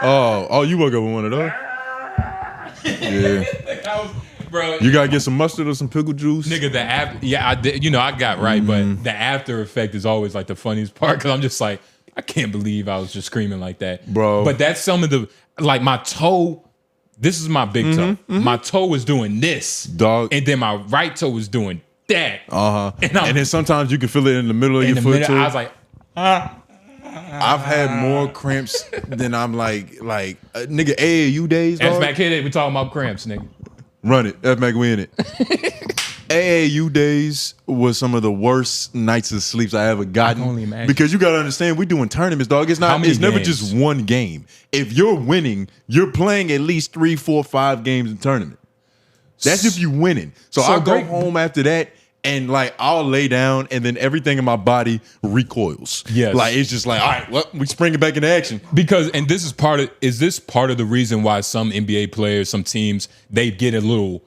Oh, you woke up with one of those? Yeah. Bro, you gotta get some mustard or some pickle juice. Nigga, I did. I got right, but the after effect is always like the funniest part because I'm just like, I can't believe I was just screaming like that, bro. But that's some of the my toe. This is my big toe. My toe was doing this, dog, and then my right toe was doing that. And then sometimes you can feel it in the middle of your foot too. I was like, I've had more cramps than I'm like nigga AAU days. 𝙼𝙾𝚃𝚃, we talking about cramps, nigga. Run it, 𝙼𝙾𝚂𝚃, we in it. AAU days was some of the worst nights of sleeps I ever gotten. I can only imagine. Because you gotta understand, we doing tournaments, dog. It's never just one game. If you're winning, you're playing at least 3, 4, 5 games in tournament. That's if you winning. So I'll go home after that and I'll lay down and then everything in my body recoils. Yes. It's just all right, well, we spring it back into action. Because, and this is this part of the reason why some NBA players, some teams, they get a little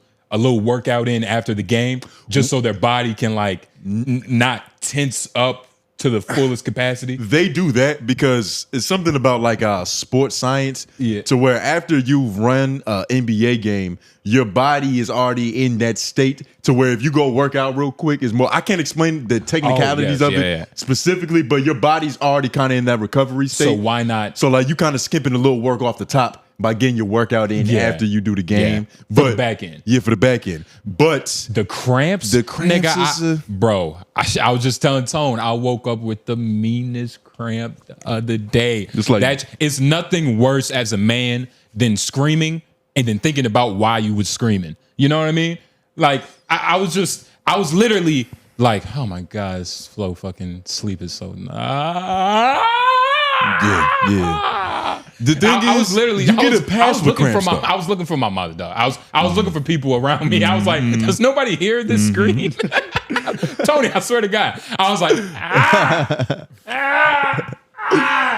workout in after the game, just so their body can not tense up to the fullest capacity? They do that because it's something about sports science to where after you've run an NBA game, your body is already in that state to where if you go work out real quick, is more. I can't explain the technicalities of it specifically, but your body's already kind of in that recovery state. So why not? So you kind of skipping a little work off the top by getting your workout in after you do the game. Yeah. For the back end. Yeah, for the back end. But the cramps, nigga, bro, I was just telling Tone, I woke up with the meanest cramp the other day. It's nothing worse as a man than screaming and then thinking about why you was screaming. You know what I mean? I was literally like, oh my God, this flow fucking sleep is so nice. Yeah. The thing I was literally, you get a pass for cramps, I was looking for my mother, dog. I was looking for people around me. I was like, does nobody hear this scream? Tony, I swear to God, I was like,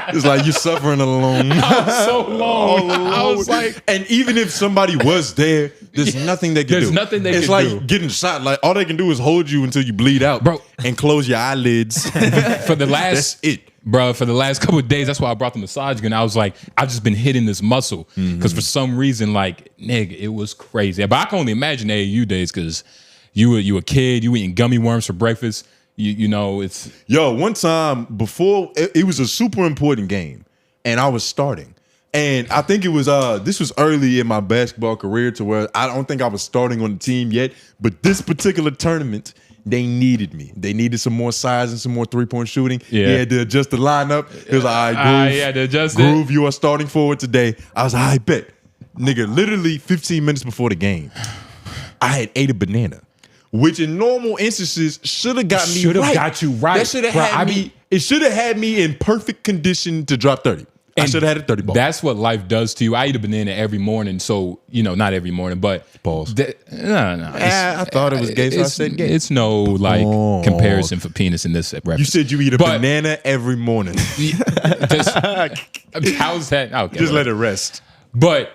It's like you're suffering alone. I was so long. I was like, and even if somebody was there, there's nothing they can do. There's nothing they can do. It's like getting shot. All they can do is hold you until you bleed out, bro, and close your eyelids. For the last, that's it. Bro, for the last couple of days, that's why I brought the massage gun. I was like, I've just been hitting this muscle because for some reason, nigga, it was crazy. But I can only imagine AAU days because you a kid, you eating gummy worms for breakfast. You know, it's one time before it was a super important game, and I was starting, and I think it was this was early in my basketball career to where I don't think I was starting on the team yet, but this particular tournament, they needed me. They needed some more size and some more 3-point shooting. Yeah. He had to adjust the lineup. It was all right, Groove, you are starting forward today. I was like, I bet. Nigga, literally 15 minutes before the game, I had ate a banana, which in normal instances should have got me right. Should have got you right. That should have had me. It should have had me in perfect condition to drop 30. I should have had a 30 ball. That's what life does to you. I eat a banana every morning, so not every morning, but pause. No. I thought it was gay, so I said gay. It's no comparison for penis in this reference. You said you eat a banana every morning. How's that? Okay, just let it rest. But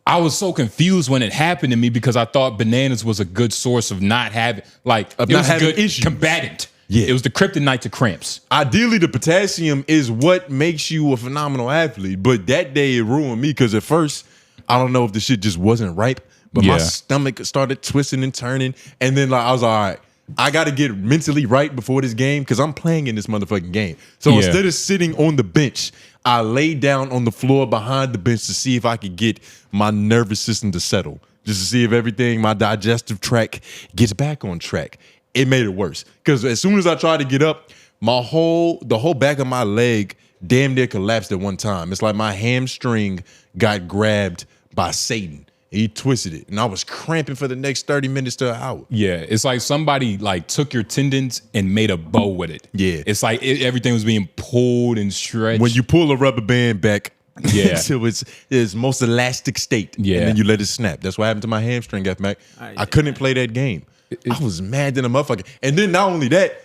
I was so confused when it happened to me because I thought bananas was a good source of not having it was a good issues. Combatant. Yeah. It was the kryptonite to cramps. Ideally, the potassium is what makes you a phenomenal athlete. But that day, it ruined me because at first, I don't know if the shit just wasn't ripe, but my stomach started twisting and turning. And then I was like, all right, I got to get mentally right before this game because I'm playing in this motherfucking game. So instead of sitting on the bench, I laid down on the floor behind the bench to see if I could get my nervous system to settle, just to see if everything, my digestive tract gets back on track. It made it worse because as soon as I tried to get up, the whole back of my leg damn near collapsed at one time. It's like my hamstring got grabbed by Satan. He twisted it, and I was cramping for the next 30 minutes to an hour. Yeah, it's like somebody took your tendons and made a bow with it. Yeah, it's like everything was being pulled and stretched. When you pull a rubber band back, until it's its most elastic state, and then you let it snap. That's what happened to my hamstring, F-Mac. I couldn't play that game. I was mad than a motherfucker. And then not only that,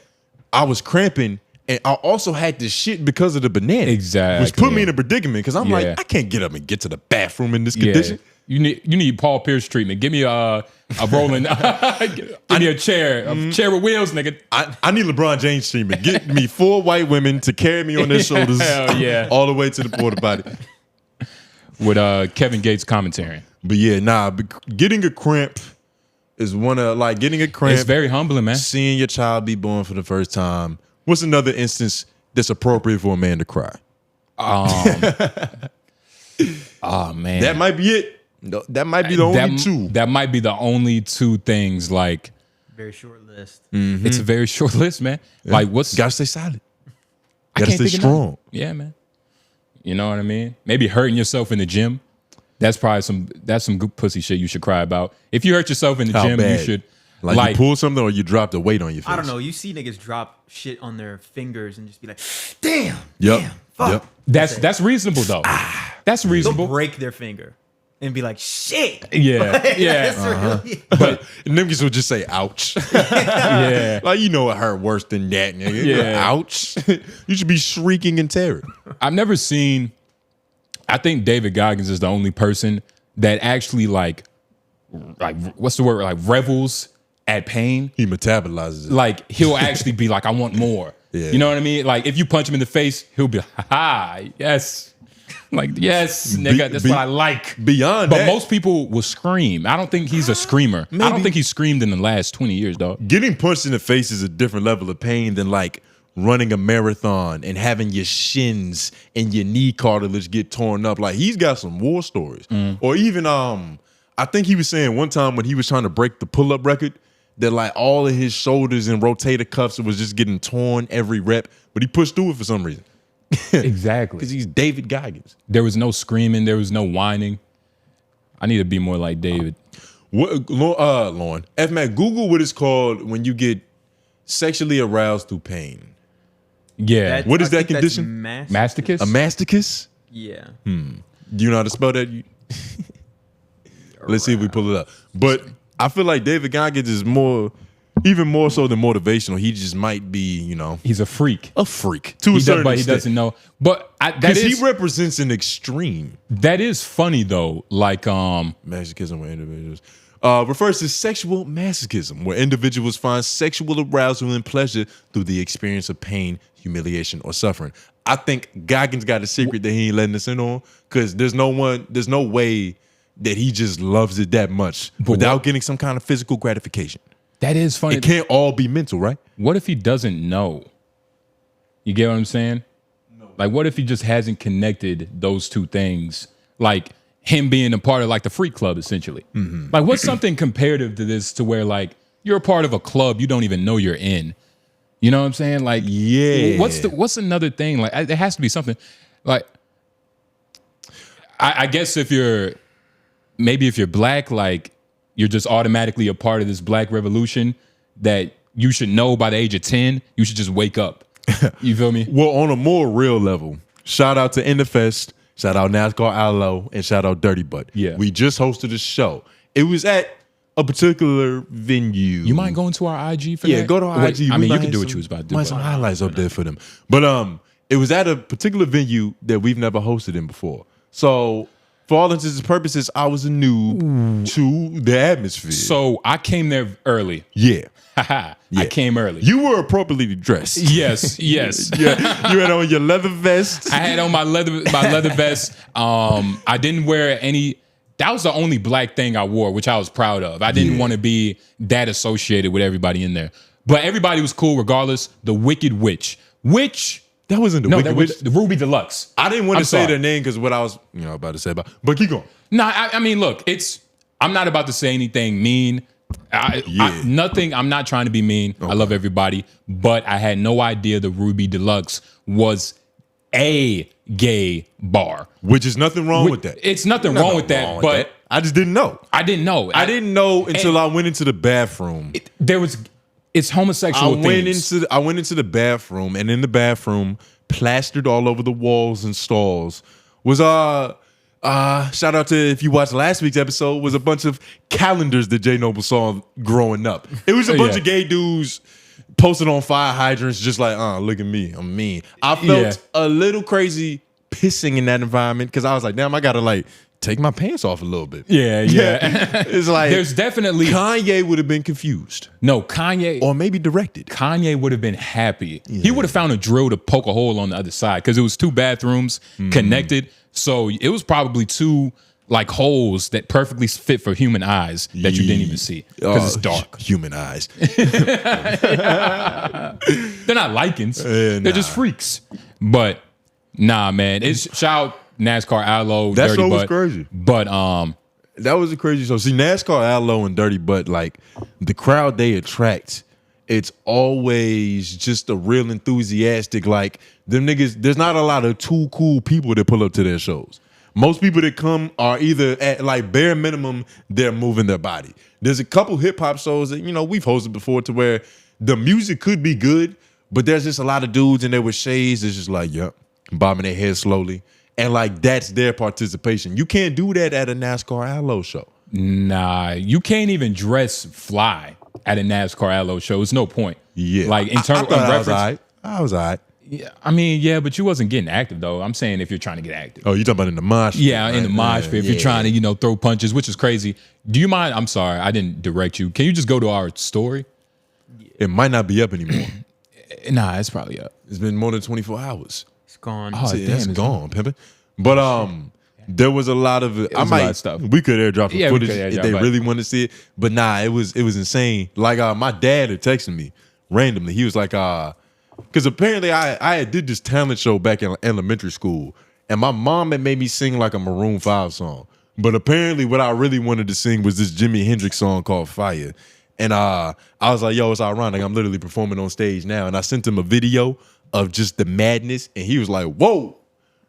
I was cramping, and I also had this shit because of the banana. Exactly. Which put me in a predicament because I'm like, I can't get up and get to the bathroom in this condition. You need Paul Pierce treatment. Give me a rolling, give me a chair with wheels, nigga. I need LeBron James treatment. Get me 4 white women to carry me on their shoulders Hell yeah. all the way to the porta potty. with Kevin Gates commentating. But yeah, getting a cramp is one of getting a cramp. It's very humbling, man. Seeing your child be born for the first time. What's another instance that's appropriate for a man to cry? Oh man, that might be it. No, that might be the only two. That might be the only two things. Very short list. It's a very short list, man. Yeah. Gotta stay solid. Gotta stay strong. Yeah, man. You know what I mean? Maybe hurting yourself in the gym. That's probably some good pussy shit you should cry about. If you hurt yourself in the gym, bad? You should you pull something or you drop the weight on your face. I don't know. You see niggas drop shit on their fingers and just be like, damn. Yep. Damn, fuck. Yep. That's reasonable though. That's reasonable. They'll break their finger and be like, shit. Yeah. Yeah. Really, but niggas will just say, ouch. Yeah. It hurt worse than that, nigga. Yeah. Ouch. You should be shrieking in terror. I've never seen, I think David Goggins is the only person that actually what's the word? Revels at pain. He metabolizes it. He'll actually be like, I want more. Yeah. You know what I mean? If you punch him in the face, he'll be like, ha, yes. Yes, nigga, that's what I like. Beyond that. But most people will scream. I don't think he's a screamer. Maybe. I don't think he's screamed in the last 20 years, dog. Getting punched in the face is a different level of pain than running a marathon and having your shins and your knee cartilage get torn up. He's got some war stories. Or even, I think he was saying one time when he was trying to break the pull-up record that all of his shoulders and rotator cuffs was just getting torn every rep, but he pushed through it for some reason. Exactly. Because he's David Goggins. There was no screaming. There was no whining. I need to be more like David. Lauren, F-Mac, Google what it's called when you get sexually aroused through pain. Yeah. What is that condition? Masochist? A masochist? Yeah. Do you know how to spell that? Let's see if we pull it up. But I feel like David Goggins is even more so than motivational. He just might be, he's a freak. A freak to a certain extent. He doesn't know. But he represents an extreme. That is funny though. Masochism where individuals refers to sexual masochism, where individuals find sexual arousal and pleasure through the experience of pain, humiliation, or suffering. I think Goggins got a secret that he ain't letting us in on, because there's no way that he just loves it that much without getting some kind of physical gratification. That is funny. It can't all be mental, right? What if he doesn't know? You get what I'm saying? No. What if he just hasn't connected those two things? Him being a part of the freak club, essentially. Mm-hmm. What's something comparative to this to where you're a part of a club you don't even know you're in? You know what I'm saying? Yeah. What's another thing? There has to be something. I guess if you're black, you're just automatically a part of this black revolution that you should know by the age of 10. You should just wake up. You feel me? Well, on a more real level, shout out to InTheFest, shout out NASCAR Allo, and shout out Dirty Butt. Yeah. We just hosted a show. It was at a particular venue. You mind going to our IG for that? Yeah, go to our IG. You can do what you was about to do. Some highlights up there for them. But it was at a particular venue that we've never hosted in before. So for all intents and purposes, I was a noob to the atmosphere. So I came there early. Yeah. Yeah. I came early. You were appropriately dressed. Yes. Yeah. You had on your leather vest. I had on my leather vest. I didn't wear any. That was the only black thing I wore, which I was proud of. I didn't want to be that associated with everybody in there. But everybody was cool regardless. The Wicked Witch. That wasn't the Wicked Witch. The Ruby Deluxe. I didn't want to say their name because what I was about to say about. But keep going. No, I mean, look, I'm not about to say anything mean. Nothing. I'm not trying to be mean. Okay. I love everybody, but I had no idea the Ruby Deluxe was a gay bar. Which is nothing wrong with that. It's nothing wrong with that, but I just didn't know. I didn't know. I didn't know until I went into the bathroom. It's homosexual themes. I went into the bathroom, and in the bathroom, plastered all over the walls and stalls, was shout out to, if you watched last week's episode, was a bunch of calendars that J Noble saw growing up. It was a bunch of gay dudes posted on fire hydrants, just look at me, I'm mean. I felt a little crazy pissing in that environment because I was like, damn, I gotta take my pants off a little bit. Yeah. It's like there's definitely Kanye would have been confused. No, Kanye or maybe directed. Kanye would have been happy. Yeah. He would have found a drill to poke a hole on the other side because it was 2 bathrooms connected. So it was probably 2 like holes that perfectly fit for human eyes that you didn't even see because it's dark. Human eyes. They're not lichens. They're just freaks. But nah, man. It's shout NASCAR Aloe. That Dirty show was Butt. crazy. But that was a crazy show. See, NASCAR Aloe and Dirty Butt, like the crowd they attract, it's always just a real enthusiastic, like them niggas, there's not a lot of too cool people that pull up to their shows. Most people that come are either at like bare minimum, they're moving their body. There's a couple hip hop shows that, you know, we've hosted before to where the music could be good, but there's just a lot of dudes in there with shades that's just like, yep, bobbing their head slowly. And like, that's their participation. You can't do that at a NASCAR Aloe show. Nah, you can't even dress fly at a NASCAR Aloe show. It's no point. Yeah. Like in terms of reference. I was all right. Yeah, I mean, yeah, but you wasn't getting active though. I'm saying if you're trying to get active. Oh, you talking about in the mosh pit? Yeah, in the mosh pit. If you're trying to, you know, throw punches, which is crazy. Do you mind? I'm sorry, I didn't direct you. Can you just go to our story? It might not be up anymore. Nah, it's probably up. It's been more than 24 hours. It's gone. Oh, See, it's gone, pimpin'. But there was a lot of a lot of stuff. We could airdrop some footage if they really want to see it. But nah, it was insane. Like my dad had texted me randomly. He was like, because apparently I did this talent show back in elementary school, and my mom had made me sing like a Maroon 5 song. But apparently what I really wanted to sing was this Jimi Hendrix song called Fire. And I was like, yo, it's ironic. I'm literally performing on stage now. And I sent him a video of just the madness. And he was like, whoa.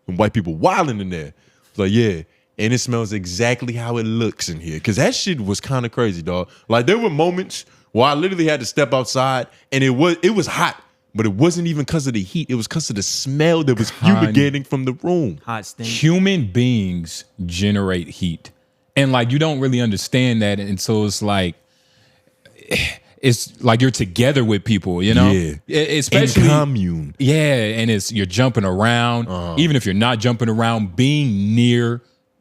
And white people wilding in there. I was like, yeah. And it smells exactly how it looks in here. Because that shit was kind of crazy, dog. Like, there were moments where I literally had to step outside. And it was hot. But it wasn't even because of the heat. It was because of the smell that was fumigating from the room. Hot stink. Human beings generate heat. And like, you don't really understand that until it's like you're together with people, you know? Yeah. Especially in commune. Yeah, and you're jumping around. Even if you're not jumping around, being near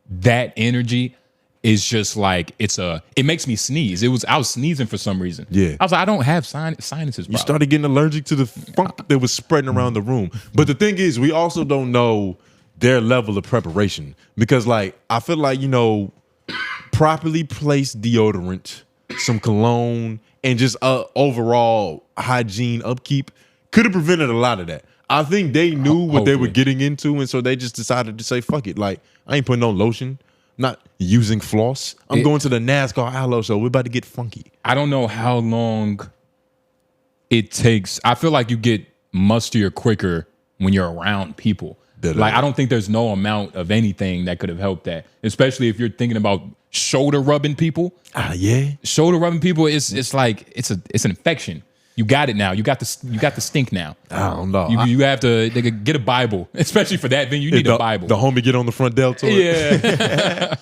that energy is just like, it makes me sneeze. I was sneezing for some reason. Yeah. I was like, I don't have sinuses. You started getting allergic to the funk that was spreading around the room. But the thing is, we also don't know their level of preparation. Because like, I feel like, you know, properly placed deodorant, some cologne, and just overall hygiene upkeep could have prevented a lot of that. I think they knew what they were getting into, and so they just decided to say, fuck it. Like, I ain't putting on lotion. I'm not using floss. I'm going to the NASCAR Aloe show. We're about to get funky. I don't know how long it takes. I feel like you get mustier quicker when you're around people. Like, I don't think there's no amount of anything that could have helped that, especially if you're thinking about shoulder rubbing people. Yeah. Shoulder rubbing people it's like it's an infection. You got it now. You got the stink now. I don't know. You have to get a Bible, especially for that. Then you need a Bible. The homie get on the front deltoid. Yeah.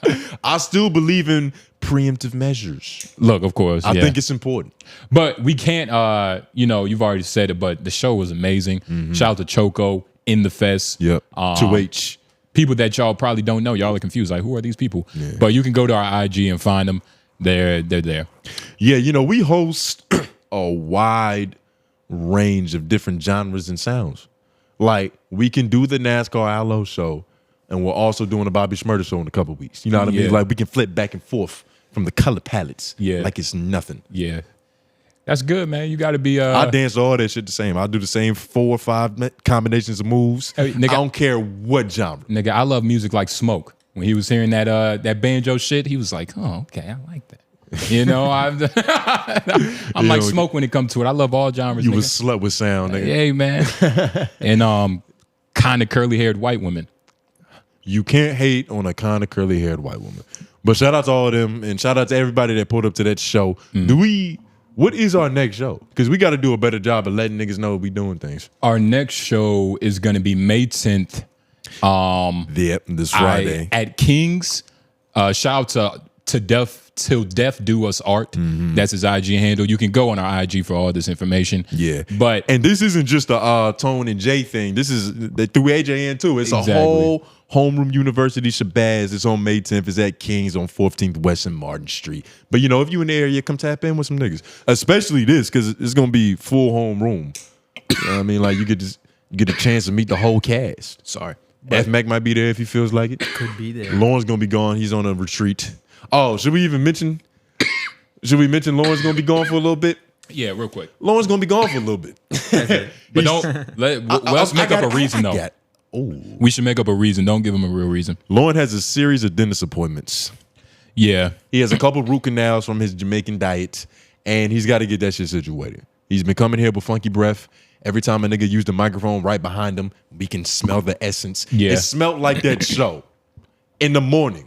I still believe in preemptive measures. Look, of course. I think it's important. But we can't, you know, you've already said it, but the show was amazing. Shout out to Choco in the fest. Yep. 2H. People that y'all probably don't know. Y'all are confused. Like, who are these people? Yeah. But you can go to our IG and find them. They're there. Yeah, you know, we host a wide range of different genres and sounds. Like, we can do the NASCAR Aloe show, and we're also doing a Bobby Shmurda show in a couple weeks. You know what I mean? Like, we can flip back and forth from the color palettes. Yeah. Like it's nothing. Yeah. That's good, man. You got to be... I dance all that shit the same. I do the same 4 or 5 combinations of moves. Hey, nigga, I don't care what genre. Nigga, I love music like Smoke. When he was hearing that banjo shit, he was like, oh, okay, I like that. You know, I'm like Smoke when it comes to it. I love all genres. You was slut with sound, nigga. Hey, man. And kind of curly-haired white women. You can't hate on a kind of curly-haired white woman. But shout out to all of them, and shout out to everybody that pulled up to that show. What is our next show? Because we got to do a better job of letting niggas know we doing things. Our next show is going to be May 10th. Yep, this Friday. At King's. Shout out to till death do us art. That's his IG handle. You can go on our IG for all this information. Yeah. And this isn't just a Tone and Jay thing. This is through AJN too. It's a whole homeroom university shabazz. It's on May 10th. It's at King's on 14th West and Martin Street. But you know, if you in the area, come tap in with some niggas. Especially this, because it's gonna be full homeroom. You know what I mean? Like you get a chance to meet the whole cast. Sorry. F-Mac might be there if he feels like it. Could be there. Lauren's gonna be gone. He's on a retreat. Oh, should we mention Lauren's gonna be gone for a little bit? Yeah, real quick. Lauren's gonna be gone for a little bit. But let's make up a reason though. We should make up a reason. Don't give him a real reason. Lauren has a series of dentist appointments. Yeah. He has a couple root canals from his Jamaican diet, and he's got to get that shit situated. He's been coming here with funky breath. Every time a nigga used the microphone right behind him, we can smell the essence. Yeah. It smelled like that show in the morning.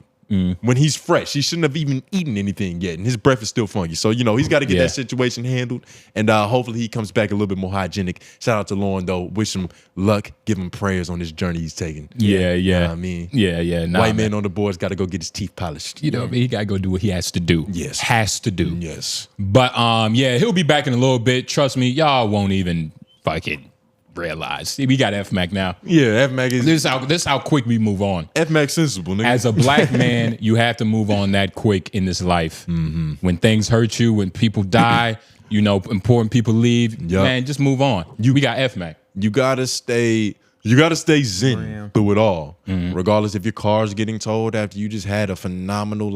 When he's fresh, he shouldn't have even eaten anything yet, and his breath is still funky. So, you know, he's got to get that situation handled, and hopefully he comes back a little bit more hygienic. Shout out to Lauren, though. Wish him luck. Give him prayers on this journey he's taking. Yeah. You know what I mean? Yeah. Nah, White man on the board's got to go get his teeth polished. You know, he got to go do what he has to do. Yes. Has to do. Yes. But, yeah, he'll be back in a little bit. Trust me, y'all won't even fucking realize. We got F-Mac now. Yeah, F-Mac is... This is how quick we move on. F-Mac sensible, nigga. As a black man, you have to move on that quick in this life. When things hurt you, when people die, you know, important people leave, man, just move on. We got F-Mac. You gotta stay zen through it all. Regardless if your car's getting towed after you just had a phenomenal,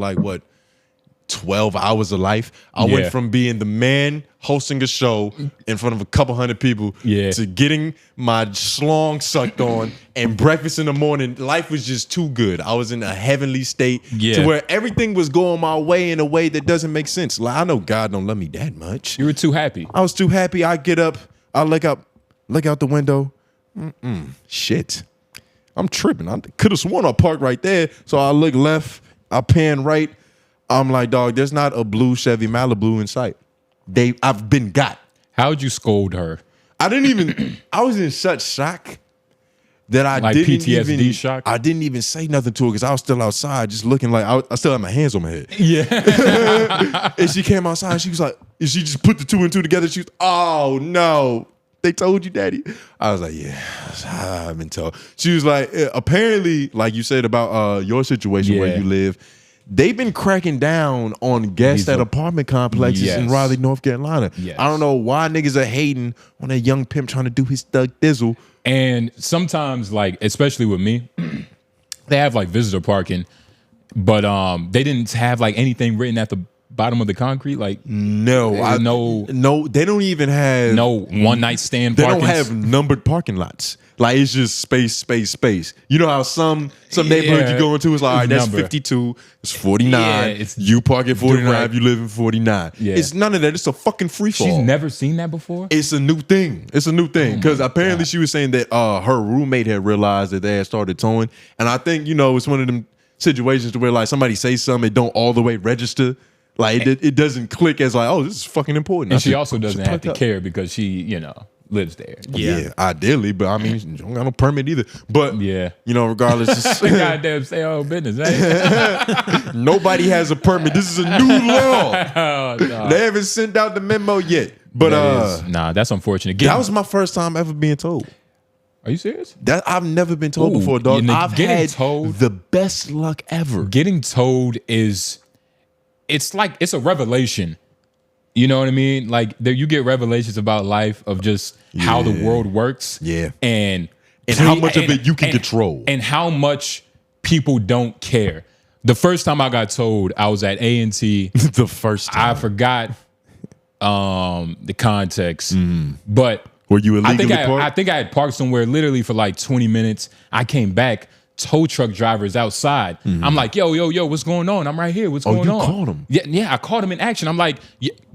12 hours of life. I went from being the man hosting a show in front of a couple hundred people to getting my schlong sucked on and breakfast in the morning. Life was just too good. I was in a heavenly state to where everything was going my way in a way that doesn't make sense. Like, I know God don't love me that much. You were too happy. I was too happy. I get up, I look out the window. Shit. I'm tripping. I could have sworn I parked right there. So I look left, I pan right. I'm like, dog, there's not a blue Chevy Malibu in sight. I've been got. How'd you scold her? I was in such shock that I PTSD shock? I didn't even say nothing to her because I was still outside just looking like I still had my hands on my head. Yeah. And she came outside, she was like, and she just put the two and two together. She was, oh no, they told you, daddy? I was like, yeah, I've been told. She was like, apparently, like you said about your situation where you live, they've been cracking down on guests at apartment complexes in Raleigh, North Carolina. I don't know why niggas are hating on that young pimp trying to do his thug thizzle. And sometimes, especially with me, they have visitor parking, but they didn't have anything written at the bottom of the concrete. No, they don't even have no one night stand. They parkings. don't have numbered parking lots. It's just space. You know how some neighborhoods you go into is all right, that's 52, it's 49. You park at 49, you live in 49. It's none of that. It's a fucking free fall. She's never seen that before? It's a new thing. Because apparently she was saying that her roommate had realized that they had started towing. And I think, it's one of them situations where somebody say something, it don't all the way register. It doesn't click as oh, this is fucking important. And she also doesn't have to care because she, lives there. Yeah, ideally, but I mean, you don't got no permit either. But regardless, it's goddamn stay on business. Eh? Nobody has a permit. This is a new law. They haven't sent out the memo yet. But that's unfortunate. That was my first time ever being told. Are you serious? That I've never been told before, dog. I've had the best luck ever. Getting told it's a revelation. You know what I mean? You get revelations about life of just how the world works. Yeah. And how much of it you can control. And how much people don't care. The first time I got told, I was at A&T. The first time. I forgot the context. But were you illegally parked? I think I had parked somewhere literally for 20 minutes. I came back. Tow truck drivers outside. I'm like, yo, what's going on? I'm right here. What's going on? You caught him? Yeah, I caught him in action. I'm like,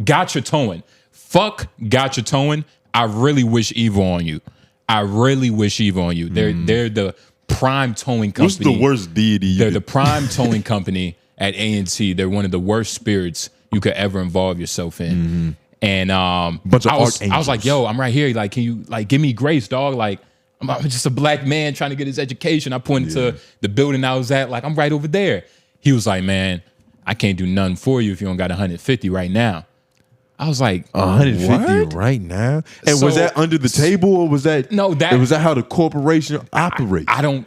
gotcha towing. Fuck gotcha towing. I really wish evil on you. They're the prime towing company. What's the worst deity? They're the prime towing company at A&T. They're one of the worst spirits you could ever involve yourself in. And I was like, yo, I'm right here. Can you give me grace, dog? I'm just a black man trying to get his education. I pointed to the building I was at, I'm right over there. He was like, man, I can't do nothing for you if you don't got 150 right now. I was like, 150 right now? And was that under the table or was that was that how the corporation operates? I don't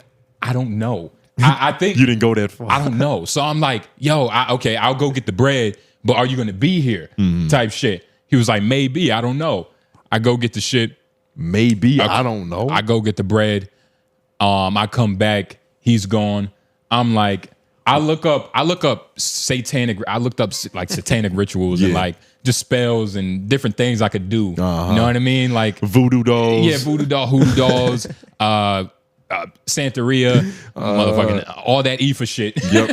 know. I think you didn't go that far. I don't know. So I'm like, yo, okay, I'll go get the bread, but are you gonna be here? Type shit. He was like, maybe, I don't know. I go get the shit. Maybe, I don't know. I go get the bread. I come back, he's gone. I'm like, I look up satanic. I looked up like satanic rituals and like just spells and different things I could do. You know what I mean? Like voodoo dolls. Yeah, voodoo dolls. Santeria, motherfucking all that Ifa shit. Yep.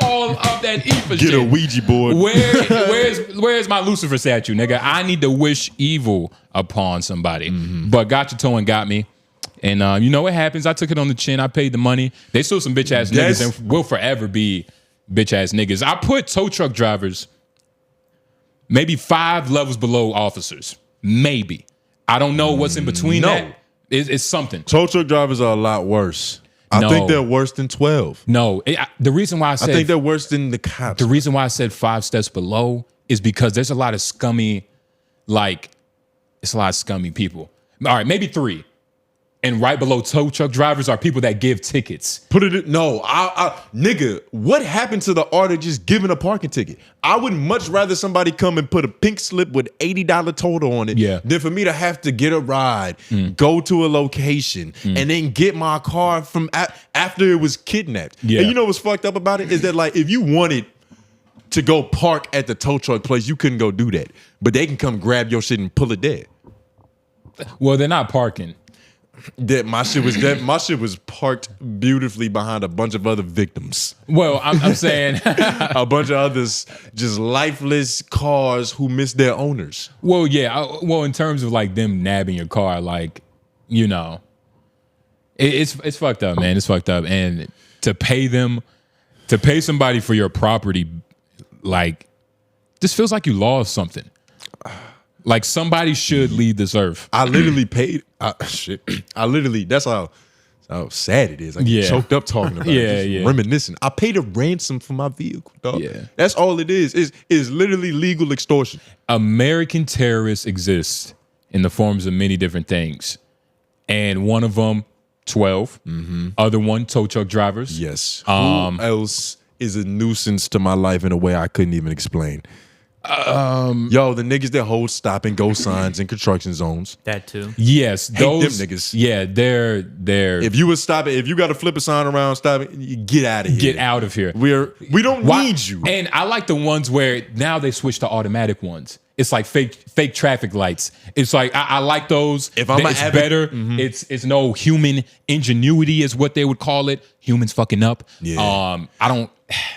All of that Ifa shit. Get a Ouija board. Where's my Lucifer statue, nigga? I need to wish evil upon somebody. But Gotcha got me. And you know what happens? I took it on the chin. I paid the money. They still some bitch ass niggas and will forever be bitch ass niggas. I put tow truck drivers maybe 5 levels below officers. Maybe. I don't know what's in between that. It's something. Tow truck drivers are a lot worse. I think they're worse than 12. No. The reason why I think they're worse than the cops. The reason why I said 5 steps below is because there's a lot of scummy, it's a lot of scummy people. All right, maybe 3. And right below tow truck drivers are people that give tickets. Nigga, what happened to the art of just giving a parking ticket? I would much rather somebody come and put a pink slip with $80 total on it than for me to have to get a ride, go to a location, and then get my car from after it was kidnapped. And you know what's fucked up about it is that like if you wanted to go park at the tow truck place, you couldn't go do that. But they can come grab your shit and pull it there. Well, they're not parking. My shit was parked beautifully behind a bunch of other victims. Well, I'm saying a bunch of others, just lifeless cars who missed their owners. Well, yeah. Well, in terms of like them nabbing your car, like, you know, it's fucked up, man. It's fucked up. And to pay somebody for your property, like, this feels like you lost something. Like somebody should leave this earth. I literally paid. That's how sad it is. I get choked up talking about it. Reminiscing. I paid a ransom for my vehicle, dog. Yeah. That's all it is. It's literally legal extortion. American terrorists exist in the forms of many different things. And one of them, 12. Other one, tow truck drivers. Yes. Who else is a nuisance to my life in a way I couldn't even explain? Yo, the niggas that hold stop and go signs in construction zones. That too. Yes, those them niggas. Yeah, they're. If you would stop it, if you got to flip a sign around, stop it. Get out of here. Get out of here. We don't need you. And I like the ones where now they switch to automatic ones. It's like fake traffic lights. It's like I like those. If I'm it's better. It's no human ingenuity is what they would call it. Humans fucking up. Yeah.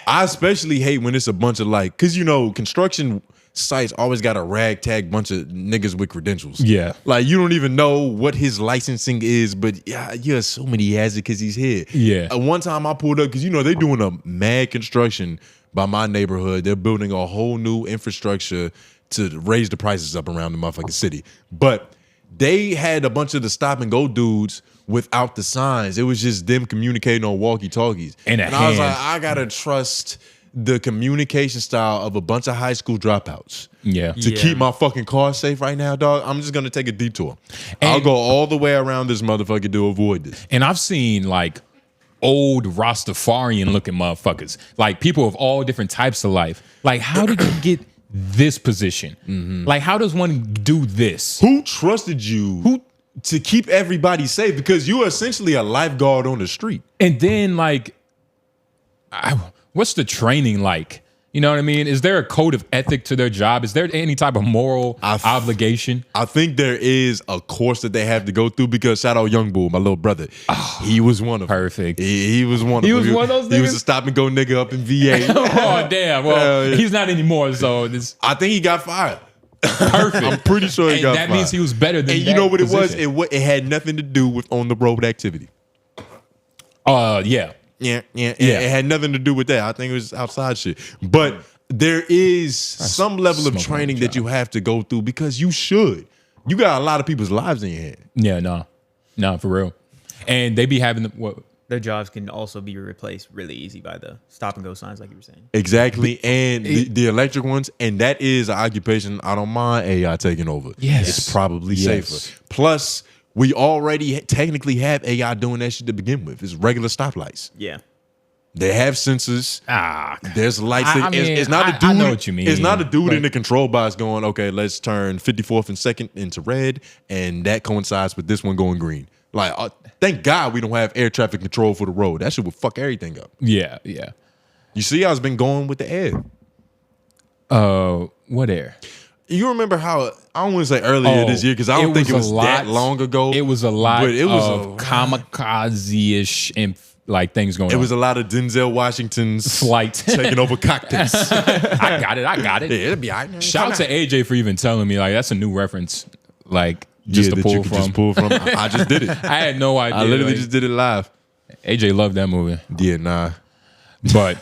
I especially hate when it's a bunch of like, cause you know, construction sites always got a ragtag bunch of niggas with credentials. Yeah. Like you don't even know what his licensing is, but you assume he has it cause he's here. Yeah. One time I pulled up, cause you know, they doing a mad construction by my neighborhood. They're building a whole new infrastructure to raise the prices up around the motherfucking city. But they had a bunch of the stop and go dudes without the signs. It was just them communicating on walkie-talkies. And I was like, I gotta trust the communication style of a bunch of high school dropouts. To keep my fucking car safe right now, dog. I'm just gonna take a detour. I'll go all the way around this motherfucker to avoid this. And I've seen like old Rastafarian looking motherfuckers, like people of all different types of life. Like, how did you get this position? Like, how does one do this? Who trusted you to keep everybody safe? Because you are essentially a lifeguard on the street. And then, like, what's the training like? You know what I mean? Is there a code of ethic to their job? Is there any type of moral obligation? I think there is a course that they have to go through because shout out Young Bull, my little brother. He was one of them. Perfect. He was one of them. He was one of those niggas? He was a stop and go nigga up in VA. Oh, damn. Well, he's not anymore, so I think he got fired. Perfect. I'm pretty sure he got fired. That means he was better than And you know what position. It was? It had nothing to do with on the road activity. Yeah. It had nothing to do with that. I think it was outside shit. But there is some level of training that you have to go through because you should. You got a lot of people's lives in your hand. Yeah, no, for real. And they be having their jobs can also be replaced really easy by the stop and go signs, like you were saying. Exactly, and the electric ones, and that is an occupation I don't mind AI taking over. Yes. It's probably safer. Plus, we already technically have AI doing that shit to begin with. It's regular stoplights. Yeah. They have sensors. There's lights. It's not a dude. I know what you mean. It's not a dude in the control box going, okay, let's turn 54th and 2nd into red, and that coincides with this one going green. Like, thank God we don't have air traffic control for the road. That shit would fuck everything up. Yeah. You see how it's been going with the air. What air? You remember how, I don't want to say earlier this year, because I don't think it was that long ago. It was a lot but it was of kamikaze-ish and like things going on. It was a lot of Denzel Washington's flight taking over cockpits. I got it. Yeah, it'll be all right. Shout out to AJ for even telling me, like, that's a new reference. Like, just to pull from. Just pull from. I just did it. I had no idea. I literally just did it live. AJ loved that movie. Yeah, nah. But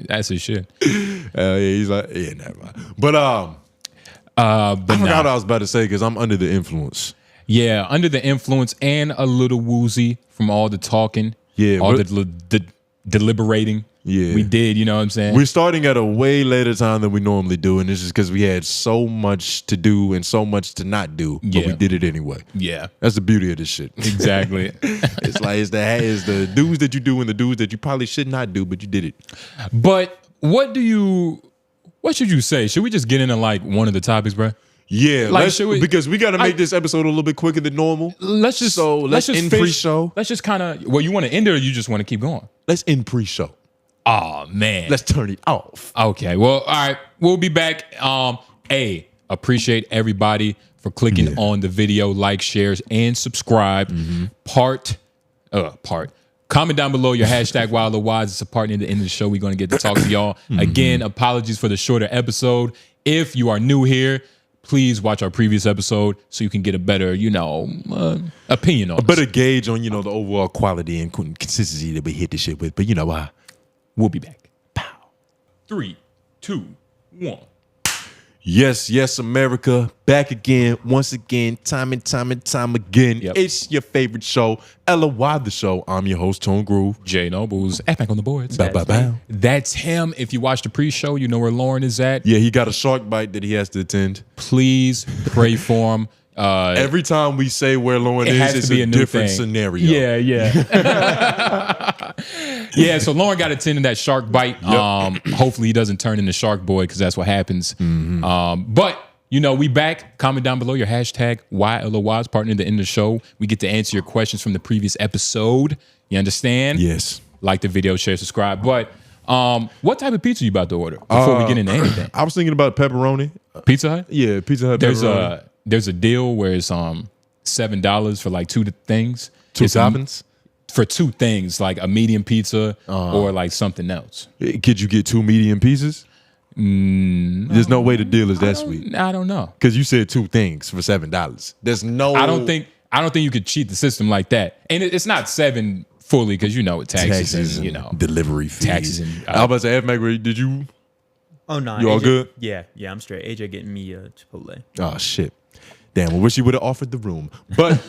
that's his shit. Yeah, he's like, yeah, never mind. But I forgot what I was about to say because I'm under the influence. Yeah, under the influence and a little woozy from all the talking. Yeah, all the deliberating. Yeah, we did. You know what I'm saying? We're starting at a way later time than we normally do, and this is because we had so much to do and so much to not do, but we did it anyway. Yeah, that's the beauty of this shit. Exactly. It's like it's the dudes that you do and the dudes that you probably should not do, but you did it. But what should you say? Should we just get into like one of the topics, bro? Yeah, like, because we got to make this episode a little bit quicker than normal. Let's end pre-show. Let's just kind of. Well, you want to end it, or you just want to keep going? Let's end pre-show. Oh man, let's turn it off. Okay, well, all right, we'll be back. Appreciate everybody for clicking on the video, like, shares, and subscribe. Comment down below your hashtag #WildOrWise. It's a part in the end of the show. We're going to get to talk to y'all. Again, apologies for the shorter episode. If you are new here, please watch our previous episode so you can get a better, opinion on a better gauge on, the overall quality and consistency that we hit this shit with. But we'll be back. Pow. 3, 2, 1. Yes, America. Back again, once again, time and time again. Yep. It's your favorite show, LOI the show. I'm your host, Tone Groove. Jay Noblez. Back on the boards. Bow. That's him. If you watch the pre-show, you know where Lauren is at. Yeah, he got a shark bite that he has to attend. Please pray for him. Every time we say where Lauren is, it's a different scenario. Yeah. Yeah, so Lauren got attended that shark bite. Yep. Hopefully he doesn't turn into Shark Boy because that's what happens. But, we back. Comment down below your hashtag #YLOYs, partner at the end of the show. We get to answer your questions from the previous episode. You understand? Yes. Like the video, share, subscribe. But what type of pizza you about to order before we get into anything? I was thinking about pepperoni. Pizza Hut? Yeah, Pizza Hut pepperoni. There's a deal where it's $7 for like 2 things. Two toppings? For 2 things, like a medium pizza or like something else. Could you get 2 medium pieces? There's no way the deal is that sweet. I don't know. Because you said 2 things for $7. There's no. I don't think you could cheat the system like that. And it's not 7 fully because with taxes and delivery fees. Taxes and I was about to say, F-Mac, did you? Oh no, you all good? Yeah, I'm straight. AJ getting me Chipotle. Oh shit. Damn, I wish he would have offered the room. But on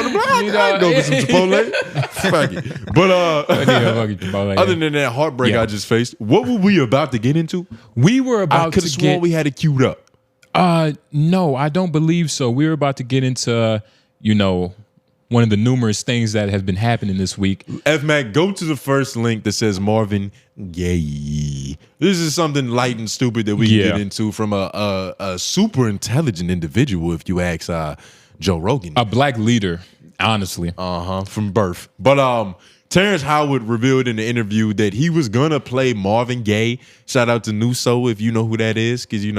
the block, I'd go get some Chipotle. Fuck it. But other than that heartbreak I just faced, what were we about to get into? We were about to I could have sworn we had it queued up. No, I don't believe so. We were about to get into, one of the numerous things that have been happening this week. F-Mac, go to the first link that says Marvin Gaye. This is something light and stupid that we can get into from a super intelligent individual, if you ask Joe Rogan. A black leader, honestly. From birth. But Terrence Howard revealed in the interview that he was gonna play Marvin Gaye. Shout out to Nuso if you know who that is, because you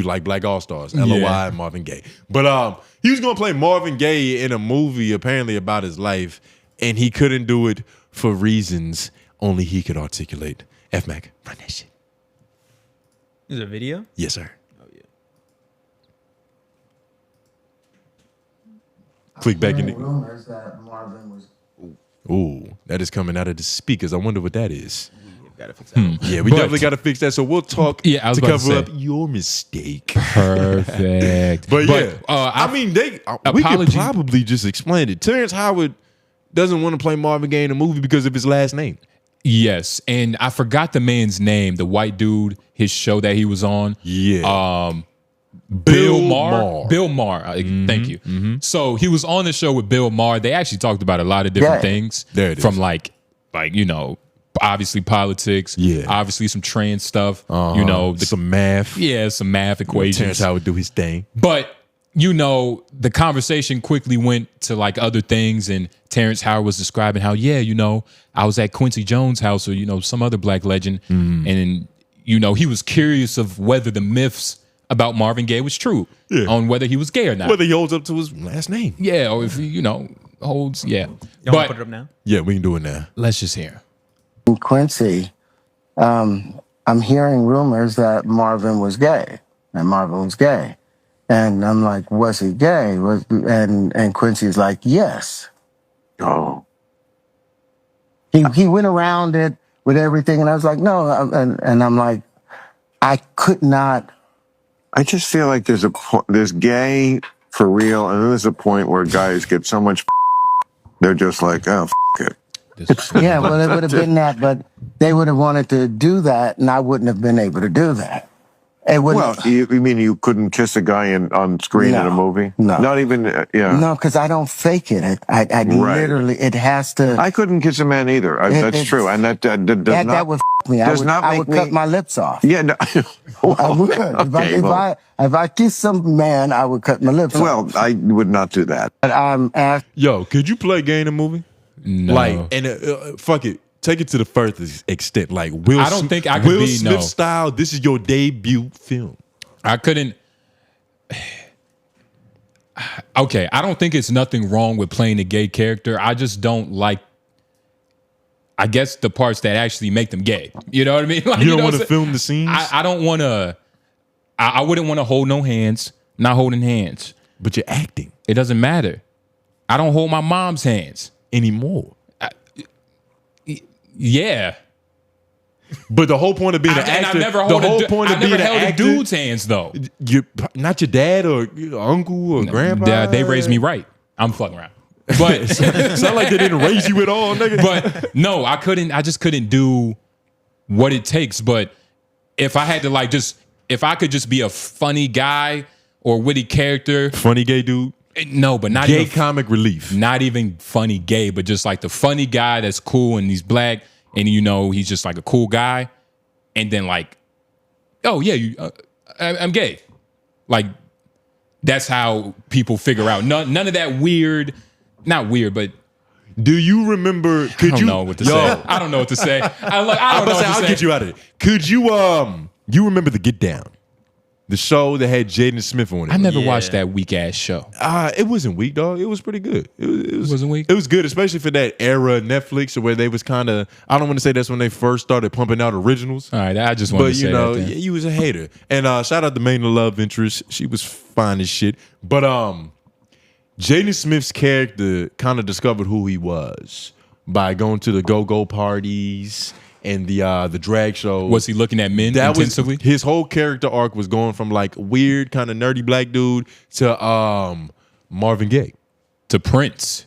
like Black All-Stars, LOI, Marvin Gaye. But he was going to play Marvin Gaye in a movie apparently about his life, and he couldn't do it for reasons only he could articulate. F-Mac, run that shit. Is it a video? Yes, sir. Oh, yeah. Click back in the... rumors that Marvin was... Ooh, that is coming out of the speakers. I wonder what that is. We have Gotta fix that. Yeah, we definitely got to fix that. So we'll talk I was to about cover to up your mistake. Perfect. But yeah, I mean, we could probably just explain it. Terrence Howard doesn't want to play Marvin Gaye in a movie because of his last name. Yes, and I forgot the man's name, the white dude, his show that he was on. Yeah. Bill Maher. Bill Maher. Thank you. So he was on the show with Bill Maher. They actually talked about a lot of different things. There it is. From like you know, obviously politics. Yeah. Obviously some trans stuff. You know, some math. Yeah, some math equations. Terrence Howard do his thing. But you know, the conversation quickly went to like other things, and Terrence Howard was describing how, you know, I was at Quincy Jones' house, or you know, some other black legend, and you know, he was curious of whether the myths about Marvin Gaye was true, on whether he was gay or not, whether he holds up to his last name, or if he, you know, holds, Y'all want to put it up now? Yeah, we can do it now. Let's just hear. In Quincy, I'm hearing rumors that Marvin was gay, and I'm like, was he gay? And Quincy's like, yes. Oh. He went around it with everything, and I was like, no, and I'm like, I could not. I just feel like there's gay for real, and then there's a point where guys get so much they're just like, oh, it. Yeah, well, it would have been that, but they would have wanted to do that, and I wouldn't have been able to do that. Well, you mean you couldn't kiss a guy on screen in a movie? No. Not even, No, because I don't fake it. I literally, it has to. I couldn't kiss a man either. That's true. And that does not. That would f me. I would cut my lips off. Yeah, no. Well, I would. If I kiss some man, I would cut my lips off. Well, I would not do that. But Yo, could you play gay in a movie? No. Like, and fuck it. Take it to the furthest extent. Like, I don't think I could Will be, Smith no. style, this is your debut film. I couldn't. Okay, I don't think it's nothing wrong with playing a gay character. I just don't like, I guess, the parts that actually make them gay. You know what I mean? Like, You don't want to film the scenes? I don't want to. I wouldn't want to hold no hands. Not holding hands. But you're acting It doesn't matter. I don't hold my mom's hands. anymore. Yeah. But the whole point of being an And actor, I never the whole point of being an held actor, a dude's hands though. not your dad or your uncle or grandpa. They raised me right. I'm fucking around. But it's not like they didn't raise you at all, nigga. But no, I just couldn't do what it takes. But if I had to if I could just be a funny guy or witty character. Funny gay dude? No, but not gay even comic relief. Not even funny gay, but just like the funny guy that's cool and he's black and you know he's just like a cool guy. And then like, oh yeah, I'm gay. Like that's how people figure out. None of that weird, not weird, but do you remember? I don't know what to say. I don't know what to say. I don't know what to I'll say. get you out of it. Could you you remember the Get Down? The show that had Jaden Smith on it. I never watched that weak ass show. It wasn't weak, dog. It was pretty good. It wasn't weak? It was good, especially for that era of Netflix where they was kind of, I don't want to say that's when they first started pumping out originals. All right, I just wanted to say that. But, you was a hater. And shout out to main love interest. She was fine as shit. But Jaden Smith's character kind of discovered who he was by going to the go-go parties and the drag show. Was he looking at men intensively? His whole character arc was going from like weird kind of nerdy black dude to Marvin Gaye. To Prince.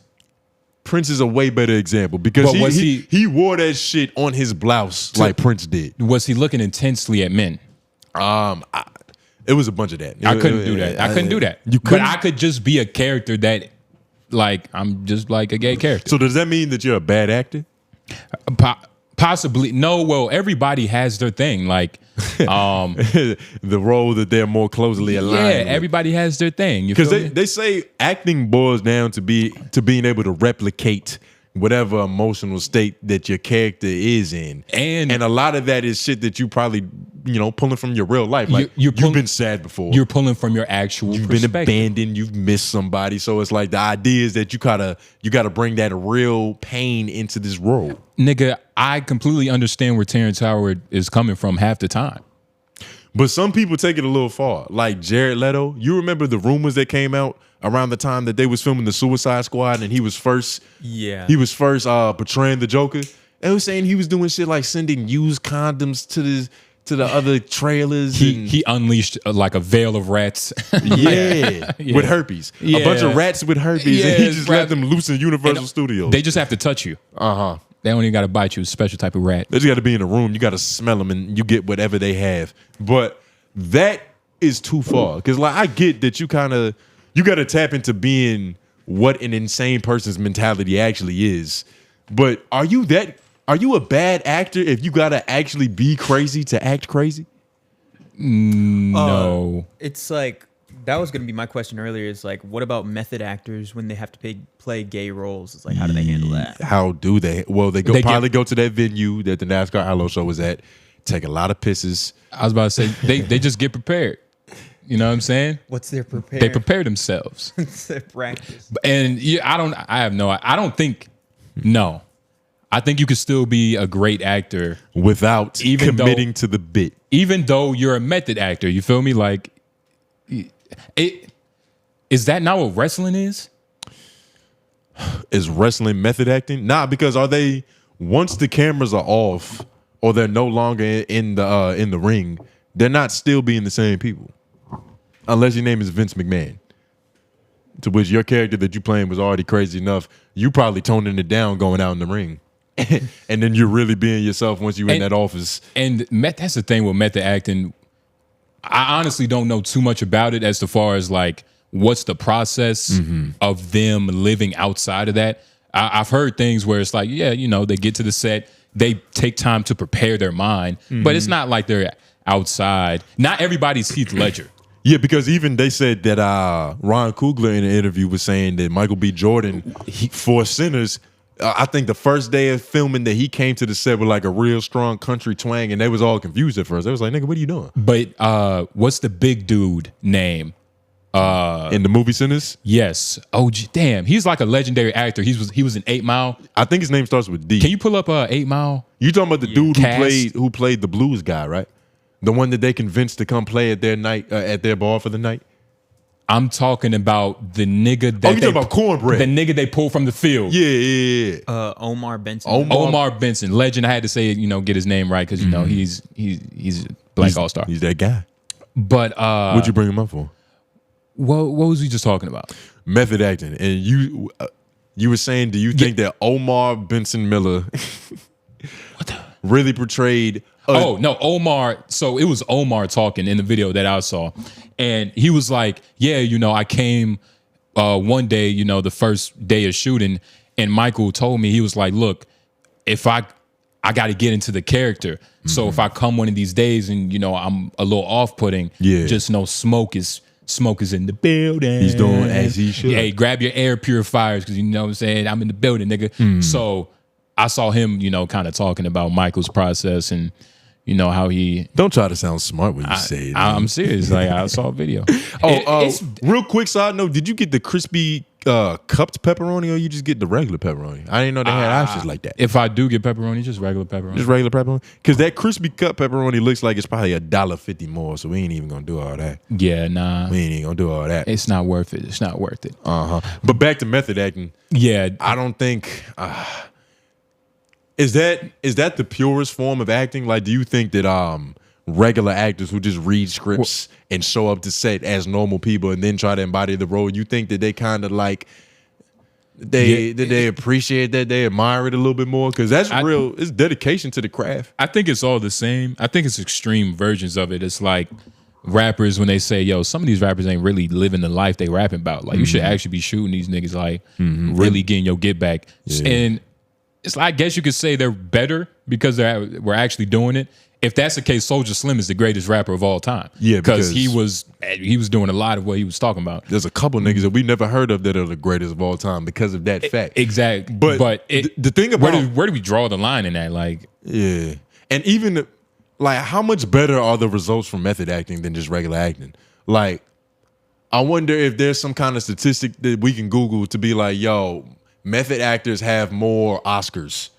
Prince is a way better example because he wore that shit on his blouse like Prince did. Was he looking intensely at men? It was a bunch of that. I couldn't do that. I couldn't do that. But I could just be a character that, like, I'm just like a gay character. So does that mean that you're a bad actor? Possibly. No, well, everybody has their thing. Like, the role that they're more closely aligned with. Everybody has their thing. Because they say acting boils down to being able to replicate whatever emotional state that your character is in. And a lot of that is shit that you probably, pulling from your real life. Like, you've been sad before. You're pulling from your actual You've been abandoned. You've missed somebody. So it's like the idea is that you gotta bring that real pain into this role. Nigga, I completely understand where Terrance Howard is coming from half the time. But some people take it a little far. Like Jared Leto. You remember the rumors that came out around the time that they was filming the Suicide Squad and he was first portraying the Joker. They were saying he was doing shit like sending used condoms to the other trailers. He unleashed like a veil of rats. Yeah, with herpes. Yeah. A bunch of rats with herpes, and he just let them loose in Universal Studios. They just have to touch you. They don't even got to bite you. It's a special type of rat. They just got to be in a room. You got to smell them, and you get whatever they have. But that is too far. Because like I get that you got to tap into being what an insane person's mentality actually is. But are you a bad actor if you got to actually be crazy to act crazy? No. It's like, that was going to be my question earlier. Is like, what about method actors when they have to play gay roles? It's like, how do they handle that? How do they? Well, they probably go to that venue that the NASCAR Hello Show was at, take a lot of pisses. I was about to say, they just get prepared. You know what I'm saying? What's their prepare? They prepare themselves. It's their practice. And I don't think, no. I think you could still be a great actor without even committing to the bit. Even though you're a method actor, you feel me? Like, is that not what wrestling is? Is wrestling method acting? Nah, because once the cameras are off or they're no longer in the ring, they're not still being the same people. Unless your name is Vince McMahon. To which your character that you playing was already crazy enough, you probably toning it down going out in the ring. And then you're really being yourself once you're in that office. And that's the thing with method acting. I honestly don't know too much about it as far as like what's the process of them living outside of that. I've heard things where it's like, yeah, you know, they get to the set, they take time to prepare their mind, but it's not like they're outside. Not everybody's Heath Ledger. Yeah, because even they said that Ron Coogler in an interview was saying that Michael B. Jordan, for Sinners, I think the first day of filming that he came to the set with like a real strong country twang, and they was all confused at first. They was like, nigga, what are you doing? But what's the big dude name? In the movie Sinners? Yes. Oh, damn. He's like a legendary actor. He was in 8 Mile. I think his name starts with D. Can you pull up 8 Mile? You talking about the dude who played the blues guy, right? The one that they convinced to come play at their night at their bar for the night? I'm talking about the nigga that you talking about Cornbread. The nigga they pulled from the field. Yeah. Omar Benson. Omar Benson. Legend. I had to say, you know, get his name right because, you know, he's Black All-Star. He's that guy. But what'd you bring him up for? What was we just talking about? Method acting. And you were saying, do you think that Omar Benson Miller really portrayed no, Omar. So it was Omar talking in the video that I saw. And he was like, yeah, you know, I came one day, you know, the first day of shooting, and Michael told me, he was like, look, if I got to get into the character. So if I come one of these days and, you know, I'm a little off-putting, just know smoke is in the building. He's doing as he should. Hey, grab your air purifiers because, you know what I'm saying, I'm in the building, nigga. So I saw him, you know, kind of talking about Michael's process and, you know, how he... Don't try to sound smart when you say it. I'm serious. Like, I saw a video. Real quick side note, did you get the crispy cupped pepperoni or you just get the regular pepperoni? I didn't know they had options like that. If I do get pepperoni, just regular pepperoni. Just regular pepperoni? Because that crispy cut pepperoni looks like it's probably $1.50 more, so we ain't even going to do all that. Yeah, nah. We ain't even going to do all that. It's not worth it. It's not worth it. But back to method acting. Yeah. I don't think... Is that the purest form of acting? Like, do you think that regular actors who just read scripts and show up to set as normal people and then try to embody the role, you think that they kind of like they appreciate that, they admire it a little bit more? Because that's real. It's dedication to the craft. I think it's all the same. I think it's extreme versions of it. It's like rappers when they say, yo, some of these rappers ain't really living the life they rapping about. Like, you should actually be shooting these niggas, like really getting your get back. And it's like, I guess you could say they're better because we're actually doing it. If that's the case, Soulja Slim is the greatest rapper of all time. Yeah, because he was doing a lot of what he was talking about. There's a couple niggas that we never heard of that are the greatest of all time because of that fact. Exactly. But the thing about where do we draw the line in that? Like, yeah, and even like how much better are the results from method acting than just regular acting? Like, I wonder if there's some kind of statistic that we can Google to be like, yo, method actors have more Oscars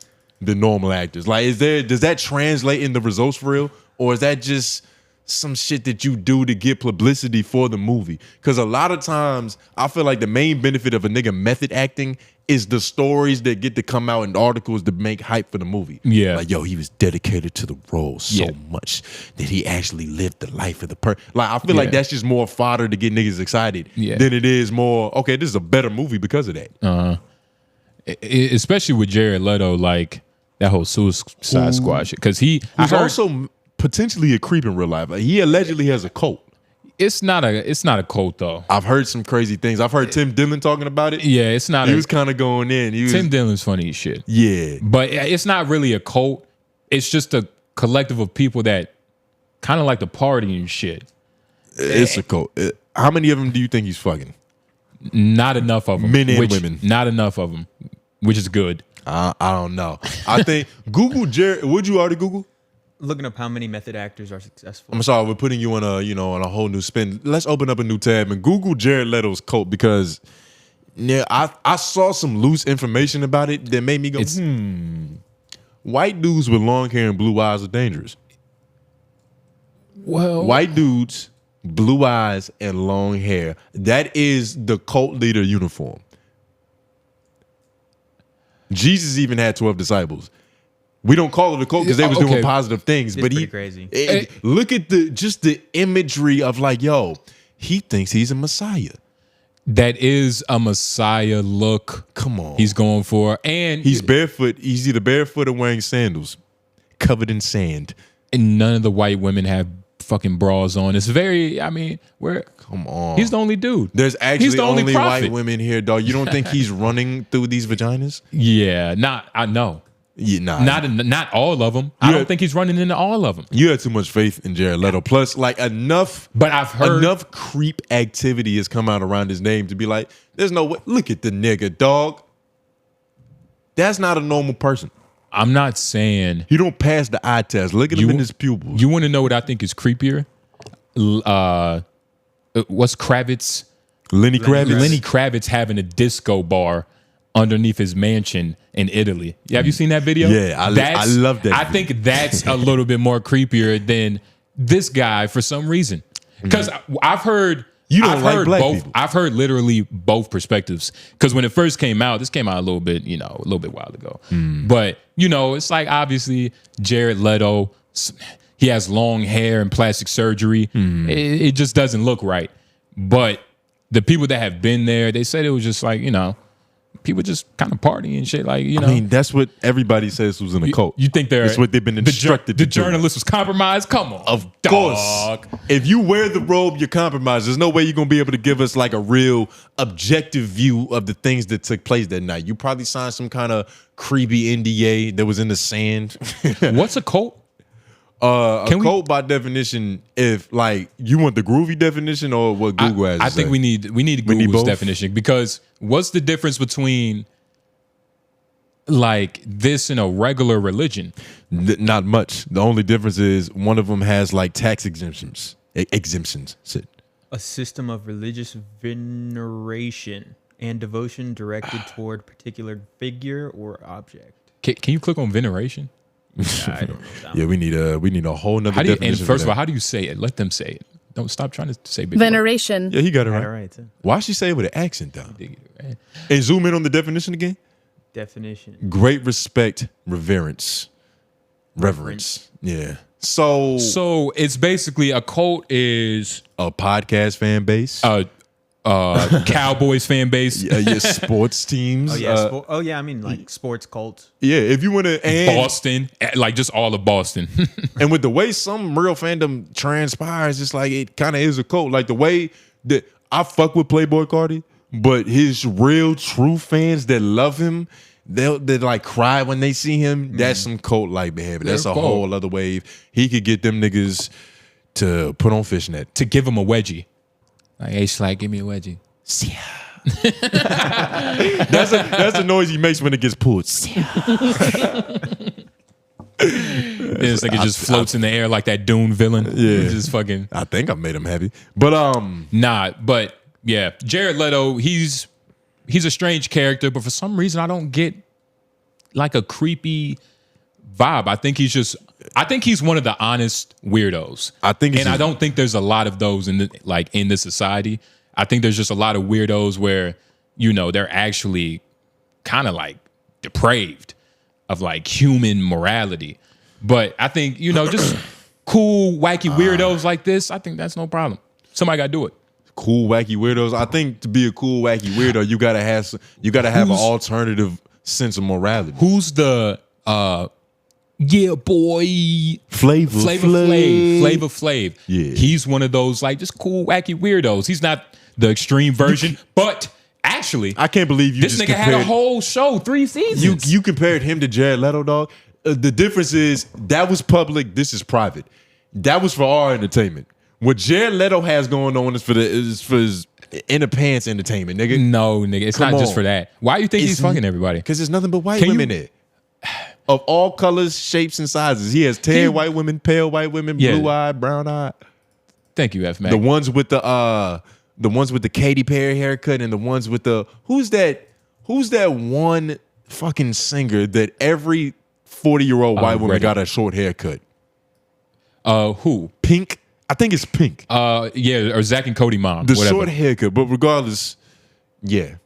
than normal actors. Like, does that translate in the results for real? Or is that just some shit that you do to get publicity for the movie? Because a lot of times I feel like the main benefit of a nigga method acting is the stories that get to come out in articles to make hype for the movie. Yeah. Like, yo, he was dedicated to the role so much that he actually lived the life of the person. Like, I feel like that's just more fodder to get niggas excited than it is more, okay, this is a better movie because of that. Especially with Jared Leto, like that whole Suicide Squad shit. Because he's also potentially a creep in real life. Like, he allegedly has a cult. It's not a cult though. I've heard some crazy things. I've heard Tim Dillon talking about it. Yeah, it's not. He was kind of going in. Tim Dillon's funny as shit. Yeah, but it's not really a cult. It's just a collective of people that kind of like to party and shit. It's a cult. How many of them do you think he's fucking? Not enough of them. Men and women. Not enough of them, which is good. I don't know. I think Google Jared. Would you already Google? Looking up how many method actors are successful. I'm sorry, we're putting you on a whole new spin. Let's open up a new tab and Google Jared Leto's cult, because I saw some loose information about it that made me go, white dudes with long hair and blue eyes are dangerous. Well, white dudes, blue eyes, and long hair. That is the cult leader uniform. Jesus even had 12 disciples. We don't call it a cult because they was doing positive things, but pretty crazy. Look at the imagery of like, yo, he thinks he's a Messiah. That is a Messiah look. Come on, he's going for, and he's barefoot. He's either barefoot or wearing sandals, covered in sand. And none of the white women have fucking bras on. It's very. I mean, come on. He's the only dude. There's actually he's the only white women here, dog. You don't think he's running through these vaginas? Yeah, I know. Yeah, not all of them. I don't think he's running into all of them. You had too much faith in Jared Leto. Plus, like enough. But I've heard enough creep activity has come out around his name to be like, there's no way. Look at the nigga, dog. That's not a normal person. I'm not saying he don't pass the eye test. Look at him in his pupils. You want to know what I think is creepier? What's Kravitz? Lenny Kravitz. Lenny Kravitz having a disco bar underneath his mansion in Italy. Have you seen that video? Yeah, I love that. I think that's a little bit more creepier than this guy for some reason. Because I've heard black people. I've heard literally both perspectives. Because when it first came out, this came out a little bit while ago. But it's like obviously Jared Leto, he has long hair and plastic surgery. It just doesn't look right. But the people that have been there, they said it was just like, people just kind of partying and shit. Like, I mean, that's what everybody says was in a cult. You think that's what they've been instructed to do. The journalist was compromised? Come on. Of course. If you wear the robe, you're compromised. There's no way you're going to be able to give us like a real objective view of the things that took place that night. You probably signed some kind of creepy NDA that was in the sand. What's a cult? Cult by definition, if like you want the groovy definition or what Google has. I think we need Google's definition, because what's the difference between like this and a regular religion? Not much. The only difference is one of them has like tax exemptions. Shit. A system of religious veneration and devotion directed toward particular figure or object. Can you click on veneration? I don't know. Yeah, we need a whole nother definition. And first of all, how do you say it? Let them say it. Don't stop trying to say big veneration. Yeah, he got it right. Right too. Why she say it with an accent though? And zoom in on the definition again. Definition: great respect, reverence. Yeah. So it's basically a cult is a podcast fan base. Cowboys fan base, sports teams. I mean like sports cults. Yeah, if you want to, Boston, like just all of Boston. And with the way some real fandom transpires, it's like it kind of is a cult. Like the way that I fuck with Playboy Cardi, but his real true fans that love him, they like cry when they see him. That's some cult like behavior. That's a whole other wave. He could get them niggas to put on fishnet, to give him a wedgie. Like, hey, Sly, give me a wedgie. That's the noise he makes when it gets pulled. It's like it just floats in the air like that Dune villain. Yeah, it's just fucking. I think I made him happy, but but yeah, Jared Leto, he's a strange character, but for some reason I don't get like a creepy vibe. I think he's one of the honest weirdos. I don't think there's a lot of those in this society. I think there's just a lot of weirdos where they're actually kind of like depraved of like human morality. But I think, you know, just cool, wacky weirdos like this, I think that's no problem. Somebody got to do it. Cool, wacky weirdos. I think to be a cool, wacky weirdo, you gotta have an alternative sense of morality. Who's the yeah, boy, Flavor Flav. Yeah, he's one of those like just cool, wacky weirdos. He's not the extreme version, but actually, I can't believe you. This just nigga had a whole show, 3 seasons. You compared him to Jared Leto, dog. The difference is that was public. This is private. That was for our entertainment. What Jared Leto has going on is for his inner pants entertainment, nigga. No, nigga, it's not just for that. Why do you think he's fucking everybody? Because there's nothing but white women there. Of all colors, shapes, and sizes. He has tan white women, pale white women, blue-eyed, brown-eyed. Thank you, F Mac. The ones with the Katy Perry haircut and the ones with the who's that one fucking singer that every 40-year-old white woman got a short haircut? Who? Pink. I think it's Pink. Yeah, or Zach and Cody mom. The whatever. short haircut, but regardless, yeah.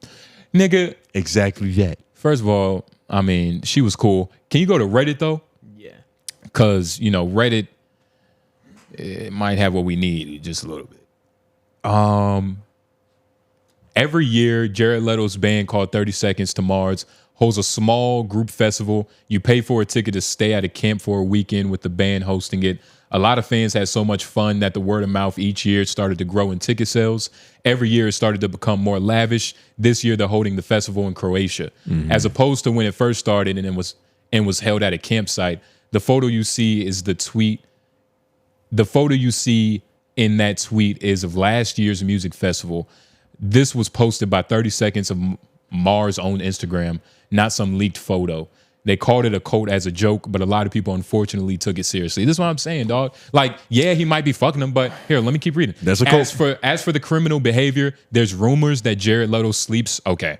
Nigga. Exactly that. First of all, I mean, she was cool. Can you go to Reddit though? Yeah. Because, you know, Reddit, it might have what we need just a little bit. Every year, Jared Leto's band called 30 Seconds to Mars holds a small group festival. You pay for a ticket to stay at a camp for a weekend with the band hosting it. A lot of fans had so much fun that the word of mouth each year started to grow in ticket sales. Every year it started to become more lavish. This year they're holding the festival in Croatia. As opposed to when it first started and was held at a campsite. The photo you see is the tweet. The photo you see in that tweet is of last year's music festival. This was posted by 30 Seconds of Mars' own Instagram, not some leaked photo. They called it a quote as a joke, but a lot of people unfortunately took it seriously. This is what I'm saying, dog. Like, yeah, he might be fucking them, but here, let me keep reading. That's a quote. As for the criminal behavior, there's rumors that Jared Leto sleeps. Okay.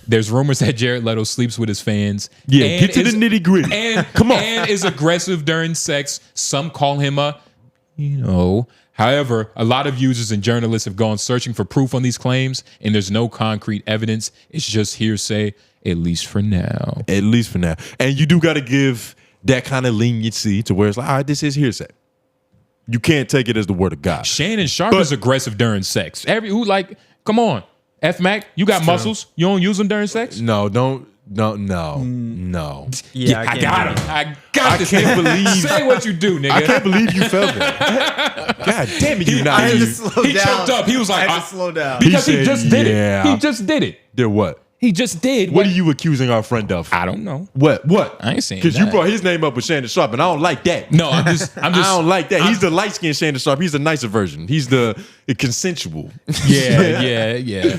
There's rumors that Jared Leto sleeps with his fans. Yeah, get to the nitty gritty. And come on. And is aggressive during sex. Some call him However, a lot of users and journalists have gone searching for proof on these claims, and there's no concrete evidence. It's just hearsay, at least for now. At least for now. And you do got to give that kind of leniency to where it's like, all right, this is hearsay. You can't take it as the word of God. Shannon Sharp is aggressive during sex. Come on. F Mac, you got muscles. You don't use them during sex? No. Yeah, I got him. I can't believe. Say what you do, nigga. I can't believe you felt that. God damn it, you not. He choked up. He was like, I had to slow down. Because he said, just did yeah. it. He just did it. Did what? He just did. What are you accusing our friend of? I don't know. What? I ain't saying because that. you brought his name up with Shannon Sharp, and I don't like that. No, I'm just. I don't like that. He's the light skinned Shannon Sharp. He's the nicer version. He's the consensual. Yeah.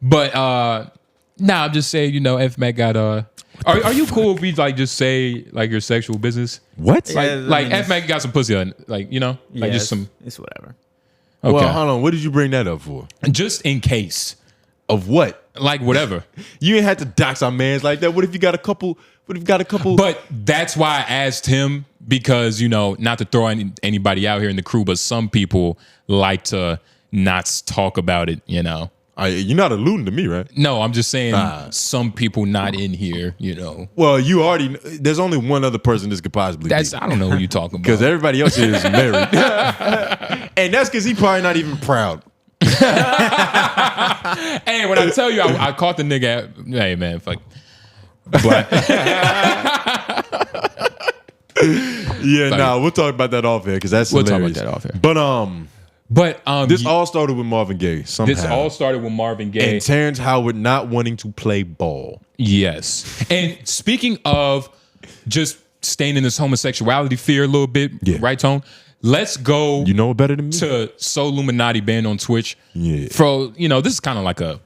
But I'm just saying, you know, F Mac got Are you cool if we like just say like your sexual business? What? Like F Mac got some pussy on, like, you know, like just some. It's whatever. Okay. Well, hold on. What did you bring that up for? Just in case. Of what? Like whatever. You ain't had to dox our mans like that. What if you got a couple? But that's why I asked him, because, you know, not to throw anybody out here in the crew, but some people like to not talk about it, you know. You're not alluding to me, right? No, I'm just saying some people not in here, you know. Well, you already. There's only one other person this could possibly be. I don't know who you're talking about. Because everybody else here is married. And that's because he probably not even proud. Hey, when I tell you, I caught the nigga. Hey, man, fuck. But we'll talk about that off here because that's hilarious. Talk about that off here. But this all started with Marvin Gaye. Somehow. This all started with Marvin Gaye and Terrance Howard not wanting to play ball. Yes. And speaking of just staying in this homosexuality fear a little bit, right, Tone? Let's go. You know it better than me. To 𝔓𝔦𝔐𝔦𝔑 band on Twitch. Yeah. For, you know, this is kind of like a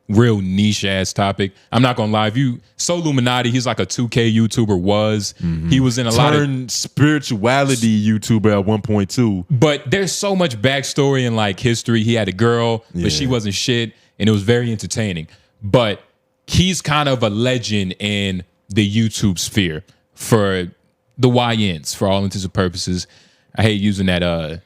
real niche ass topic. I'm not gonna lie. If you 𝔓𝔦𝔐𝔦𝔑, he's like a 2K YouTuber was. Mm-hmm. He was in a lot of spirituality YouTuber at 1.2. But there's so much backstory and like history. He had a girl, but she wasn't shit, and it was very entertaining. But he's kind of a legend in the YouTube sphere for the YNs, for all intents and purposes. I hate using that. I'm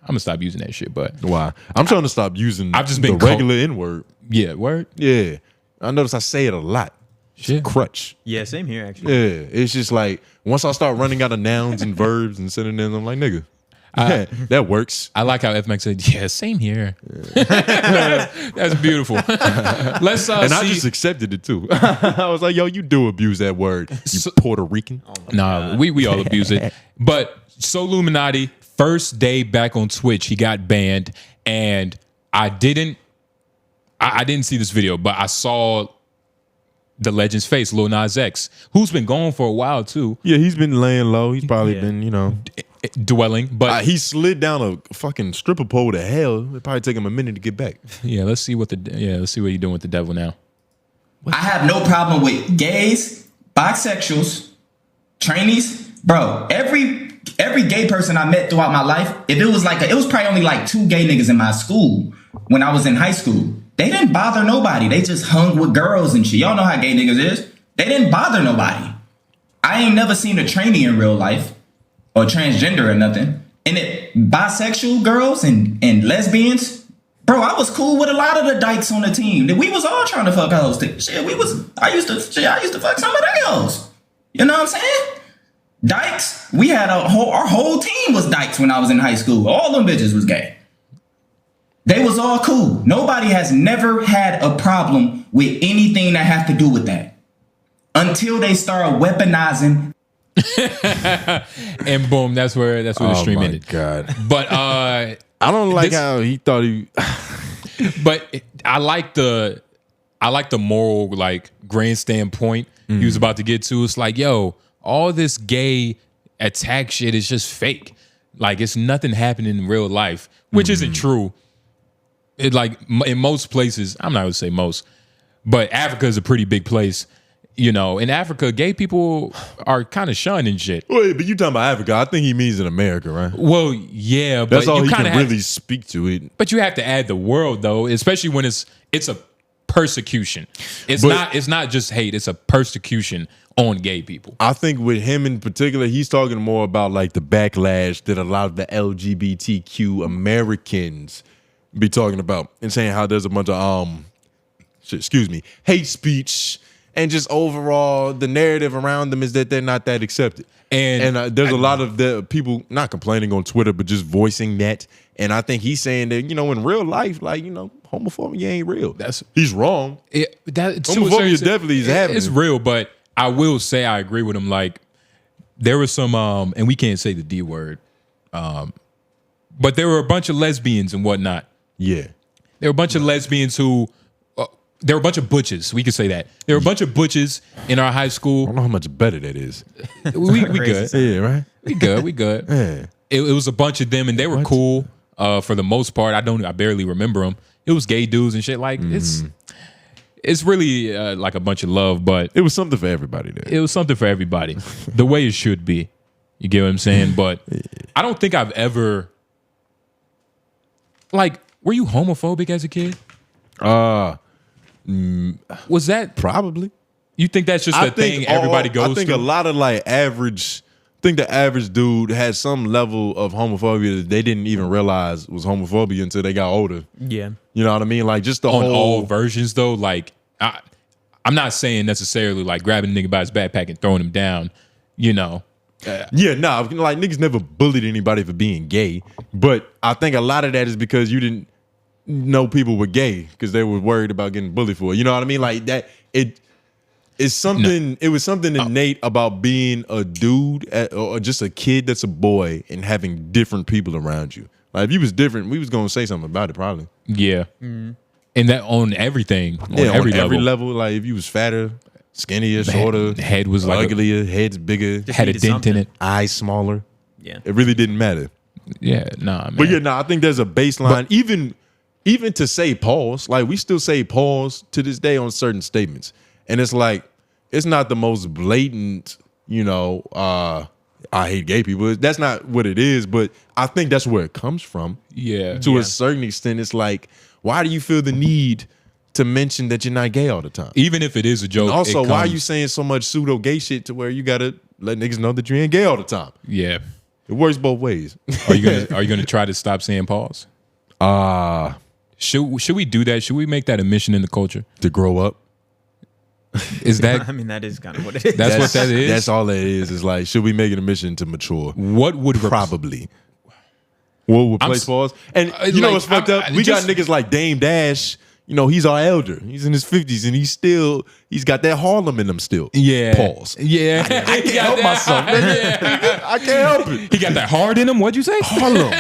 gonna stop using that shit. But why? I'm trying to stop using. I've just been the regular N word. Yeah, word. Yeah, I notice I say it a lot. Shit. Crutch. Yeah, same here actually. Yeah, it's just like once I start running out of nouns and verbs and synonyms, I'm like, nigga, yeah, that works. I like how 𝐹 said, "Yeah, same here." That's beautiful. Let's and see. I just accepted it too. I was like, yo, you do abuse that word, you Puerto Rican. Nah, we all abuse it. But 𝔓𝔦𝔐𝔓𝔦𝔑, first day back on Twitch, he got banned, and I didn't see this video, but I saw the legend's face, Lil Nas X, who's been gone for a while too. Yeah, he's been laying low. He's probably been, dwelling, but he slid down a fucking stripper pole to hell. It probably take him a minute to get back. Yeah, let's see what he's doing with the devil now. I have no problem with gays, bisexuals, trainees, bro. Every gay person I met throughout my life, if it was it was probably only like 2 gay niggas in my school when I was in high school. They didn't bother nobody. They just hung with girls and shit. Y'all know how gay niggas is. They didn't bother nobody. I ain't never seen a trainee in real life or transgender or nothing. And bisexual girls and lesbians, bro, I was cool with a lot of the dykes on the team. We was all trying to fuck hoes. Shit, I used to fuck some of the girls. You know what I'm saying? Dykes, we had our whole team was dykes when I was in high school. All them bitches was gay. They was all cool. Nobody has never had a problem with anything that has to do with that. Until they start weaponizing. And boom, that's where the stream ended. God. But I don't like how he thought he but I like the moral grandstand point he was about to get to. It's like, yo, all this gay attack shit is just fake. Like, it's nothing happening in real life, which isn't true. It in most places, I'm not gonna say most, but Africa is a pretty big place. In Africa, gay people are kind of shunned and shit. Wait, but you talking about Africa? I think he means in America, right? Well, yeah, that's but all you he kind can of really speak to it. But you have to add the world though, especially when it's a persecution. It's not just hate; it's a persecution on gay people. I think with him in particular, he's talking more about the backlash that a lot of the LGBTQ Americans be talking about and saying how there's a bunch of hate speech. And just overall, the narrative around them is that they're not that accepted. And there's a lot of the people not complaining on Twitter, but just voicing that. And I think he's saying that, in real life, homophobia ain't real. He's wrong. Homophobia definitely is happening. It's real, but I will say I agree with him. There was some, and we can't say the D word, but there were a bunch of lesbians and whatnot. Yeah. There were a bunch of lesbians who... there were a bunch of butches. We could say that. There were a bunch of butches in our high school. I don't know how much better that is. we good. Yeah, right? We good. Yeah. It was a bunch of them, and they were cool for the most part. I barely remember them. It was gay dudes and shit. It's really like a bunch of love, but... It was something for everybody there. It was something for everybody. The way it should be. You get what I'm saying? But I don't think I've ever... were you homophobic as a kid? Was that probably? You think that's just a thing everybody goes through? I think a lot of average. I think the average dude had some level of homophobia that they didn't even realize was homophobia until they got older. Yeah, you know what I mean. Just the on whole all versions though. I'm not saying necessarily grabbing a nigga by his backpack and throwing him down. Niggas never bullied anybody for being gay, but I think a lot of that is because you didn't know people were gay because they were worried about getting bullied for it. You know what I mean? It's something. No. It was something innate about being a dude or just a kid that's a boy and having different people around you. If you was different, we was gonna say something about it probably. Yeah, and that on everything, on every level. If you was fatter, skinnier, shorter, head was uglier, head's bigger, had a dent in it, eyes smaller. Yeah, it really didn't matter. Yeah, nah, man. But I think there's a baseline. Even to say pause, we still say pause to this day on certain statements. And it's it's not the most blatant, I hate gay people. That's not what it is, but I think that's where it comes from. Yeah. To a certain extent, it's why do you feel the need to mention that you're not gay all the time? Even if it is a joke. And also, why are you saying so much pseudo gay shit to where you gotta let niggas know that you ain't gay all the time? Yeah. It works both ways. Are you gonna try to stop saying pause? Should we do that? Should we make that a mission in the culture? To grow up? Is that? I mean, that is kind of what it is. That's what that is. That's all that is. Is like, should we make it a mission to mature? What would probably? What would replace pause? And you know what's fucked up? We got niggas like Dame Dash. You know, he's our elder. He's in his 50s and he's got that Harlem in him still. Yeah. Pause. Yeah. I can't help myself. I can't help it. He got that hard in him. What'd you say? Harlem.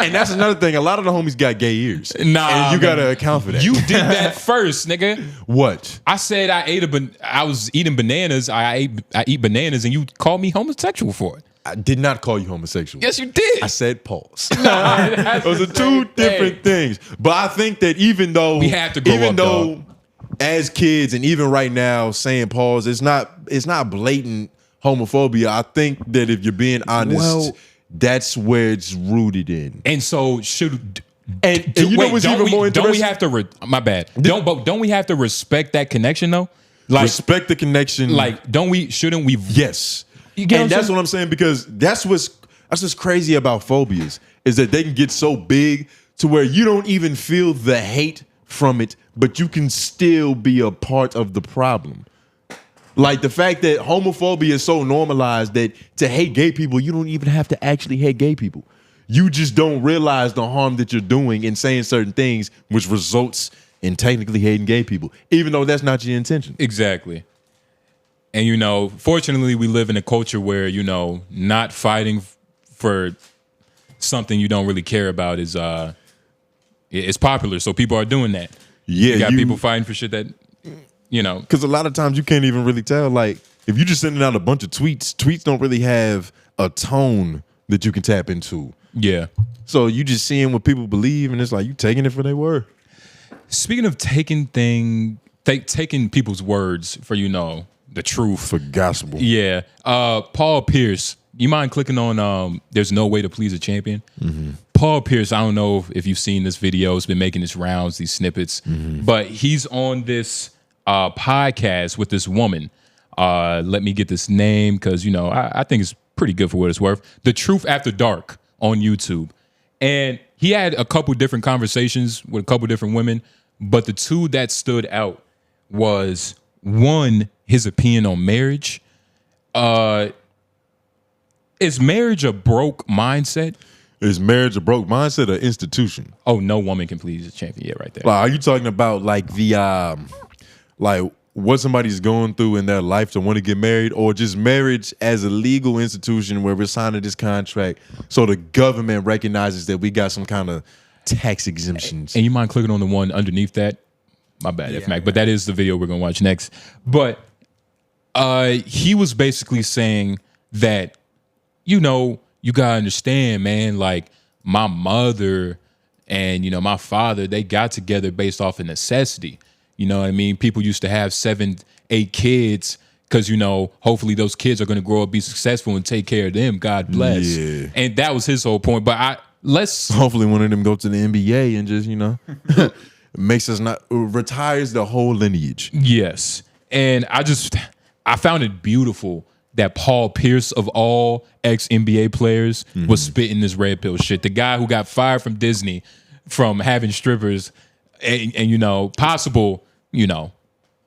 And that's another thing. A lot of the homies got gay ears. Nah. And you gotta account for that. You did that first, nigga. What? I said I was eating bananas. I eat bananas and you called me homosexual for it. I did not call you homosexual. Yes, you did. I said pause. Those are two different things. But I think that even though we have to grow up, as kids and even right now saying pause, it's not blatant homophobia. I think that if you're being honest, that's where it's rooted in. And so should and you know what's even more interesting? Don't we have to my bad. Don't we have to respect that connection though? Like respect the connection. Like shouldn't we? Yes. And that's what I'm saying, because that's what's crazy about phobias, is that they can get so big to where you don't even feel the hate from it, but you can still be a part of the problem. Like the fact that homophobia is so normalized that to hate gay people, you don't even have to actually hate gay people. You just don't realize the harm that you're doing in saying certain things, which results in technically hating gay people, even though that's not your intention. Exactly. And, you know, fortunately, we live in a culture where, you know, not fighting for something you don't really care about is it's popular. So people are doing that. Yeah, you got people fighting for shit that, you know. Because a lot of times you can't even really tell. Like, if you're just sending out a bunch of tweets don't really have a tone that you can tap into. Yeah. So you just seeing what people believe, and it's like you taking it for their word. Speaking of taking people's words for, you know, the truth for gospel. Yeah. Paul Pierce. You mind clicking on There's No Way to Please a Champion? Mm-hmm. Paul Pierce, I don't know if you've seen this video. It's been making its rounds, these snippets. Mm-hmm. But he's on this podcast with this woman. Let me get this name because, you know, I think it's pretty good for what it's worth. The Truth After Dark on YouTube. And he had a couple different conversations with a couple different women. But the two that stood out was, one, his opinion on marriage. Is marriage a broke mindset? Is marriage a broke mindset or institution? Oh, no woman can please a champion. Yeah, right there. Like, are you talking about like the like what somebody's going through in their life to want to get married, or just marriage as a legal institution where we're signing this contract so the government recognizes that we got some kind of tax exemptions? And you mind clicking on the one underneath that? My bad, FMAC. But that is the video we're gonna watch next. But he was basically saying that, you know, you gotta understand, man, like my mother and, you know, my father, they got together based off of necessity. You know what I mean? People used to have 7, 8 kids because, you know, hopefully those kids are going to grow up, be successful, and take care of them. God bless. Yeah. And that was his whole point. But hopefully one of them go to the NBA and just, you know, makes us retires the whole lineage. Yes. And I found it beautiful that Paul Pierce, of all ex-NBA players, was spitting this red pill shit. The guy who got fired from Disney from having strippers and you know, possible, you know,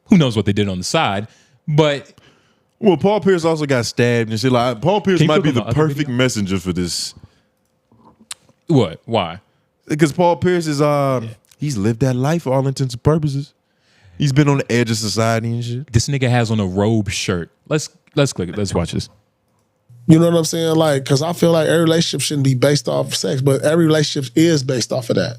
who knows what they did on the side. But well, Paul Pierce also got stabbed and shit. Like, Paul Pierce might be the perfect messenger for this. What? Why? Because Paul Pierce is he's lived that life for all intents and purposes. He's been on the edge of society and shit. This nigga has on a robe shirt. Let's click it. Let's watch this. You know what I'm saying? Like, because I feel like every relationship shouldn't be based off of sex, but every relationship is based off of that.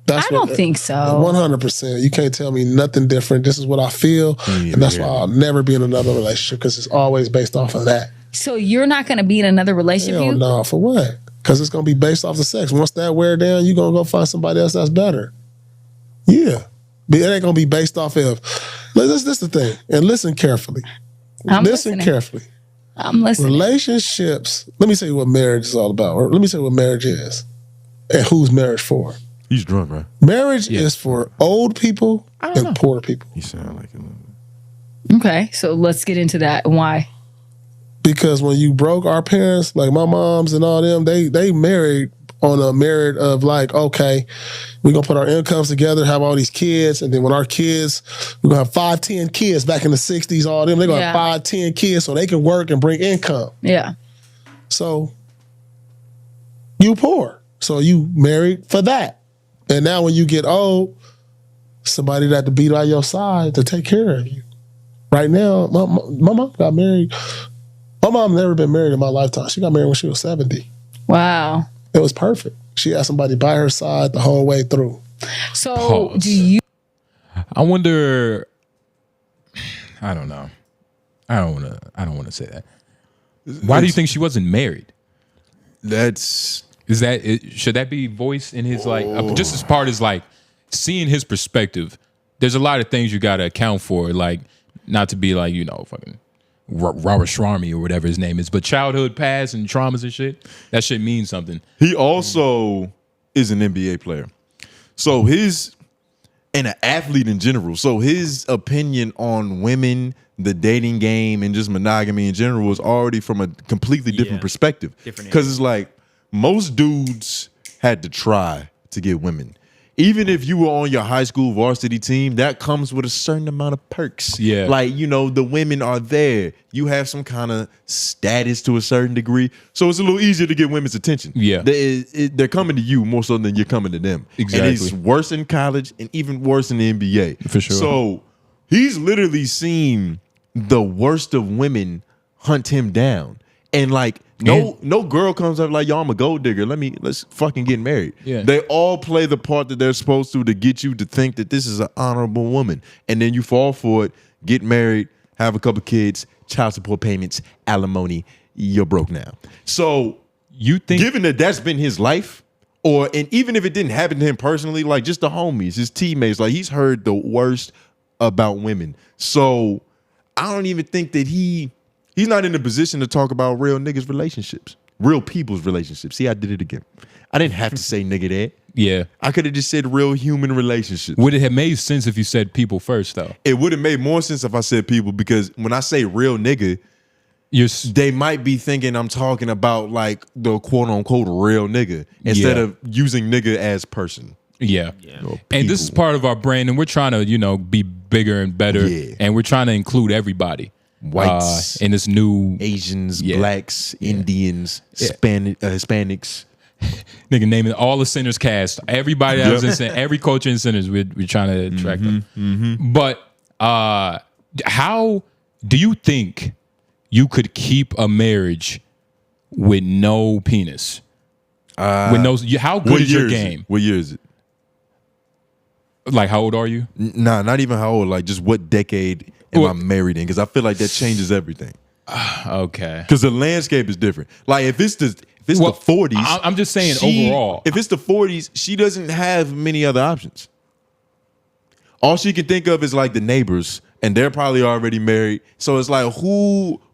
I don't think so. 100%. You can't tell me nothing different. This is what I feel, and that's why I'll never be in another relationship, because it's always based off of that. So you're not going to be in another relationship? Hell no. For what? Because it's going to be based off the sex. Once that wear down, you're going to go find somebody else that's better. Yeah. But it ain't going to be based off of... This is the thing. And listen carefully. Listen carefully. I'm listening. Relationships... Let me tell you what marriage is all about. Or let me tell you what marriage is. And who's marriage for. He's drunk, right? Marriage is for old people and poor people. He sound like it. Okay, so let's get into that. Why? Because when you broke, our parents, like my moms and all them, they married on a merit of like, okay, we're gonna put our incomes together, have all these kids, and then when our kids, we're gonna have 5, 10 kids back in the 60s, all them, they're gonna have 5, 10 kids so they can work and bring income. Yeah. So you poor. So you married for that. And now when you get old, somebody that to be by your side to take care of you. Right now, my mom got married. My mom never been married in my lifetime. She got married when she was 70. Wow. It was perfect. She had somebody by her side the whole way through. So Pause. do you? I wonder. I don't know. I don't want to say that. Why do you think she wasn't married? Should that be voiced in his like just as part as like seeing his perspective? There's a lot of things you got to account for, like not to be like fucking Robert Schwarmy or whatever his name is, but childhood past and traumas and shit. That shit means something. He also is an NBA player, and an athlete in general. So his opinion on women, the dating game, and just monogamy in general is already from a completely different perspective. Because it's like most dudes had to try to get women. Even if you were on your high school varsity team, that comes with a certain amount of perks. Yeah. Like, the women are there. You have some kind of status to a certain degree. So it's a little easier to get women's attention. Yeah. They're coming to you more so than you're coming to them. Exactly. And it's worse in college and even worse in the NBA. For sure. So he's literally seen the worst of women hunt him down. And like, no girl comes up like, yo, I'm a gold digger. Let's fucking get married. Yeah. They all play the part that they're supposed to get you to think that this is an honorable woman. And then you fall for it, get married, have a couple kids, child support payments, alimony, you're broke now. So you think, given that that's been his life, and even if it didn't happen to him personally, like just the homies, his teammates, like he's heard the worst about women. So I don't even think that he's not in a position to talk about real niggas' relationships, real people's relationships. See, I did it again. I didn't have to say nigga there. Yeah. I could have just said real human relationships. Would it have made sense if you said people first, though? It would have made more sense if I said people, because when I say real nigga, they might be thinking I'm talking about like the quote unquote real nigga instead of using nigga as person. Yeah. And this is part of our brand, and we're trying to, be bigger and better, and we're trying to include everybody. Whites, in this new Asians, blacks, Indians, Hispanics. Nigga, naming all the Sinners cast, everybody that was in Sinners, every culture in Sinners, we're trying to attract them. Mm-hmm. But how do you think you could keep a marriage with no penis? With no, how good is your game? What year is it? Like, how old are you? Nah, not even how old. Like, just what decade am I married in? Because I feel like that changes everything. Okay. Because the landscape is different. Like, if it's the 40s, I'm just saying overall. If it's the 40s, she doesn't have many other options. All she can think of is like the neighbors, and they're probably already married. So it's like,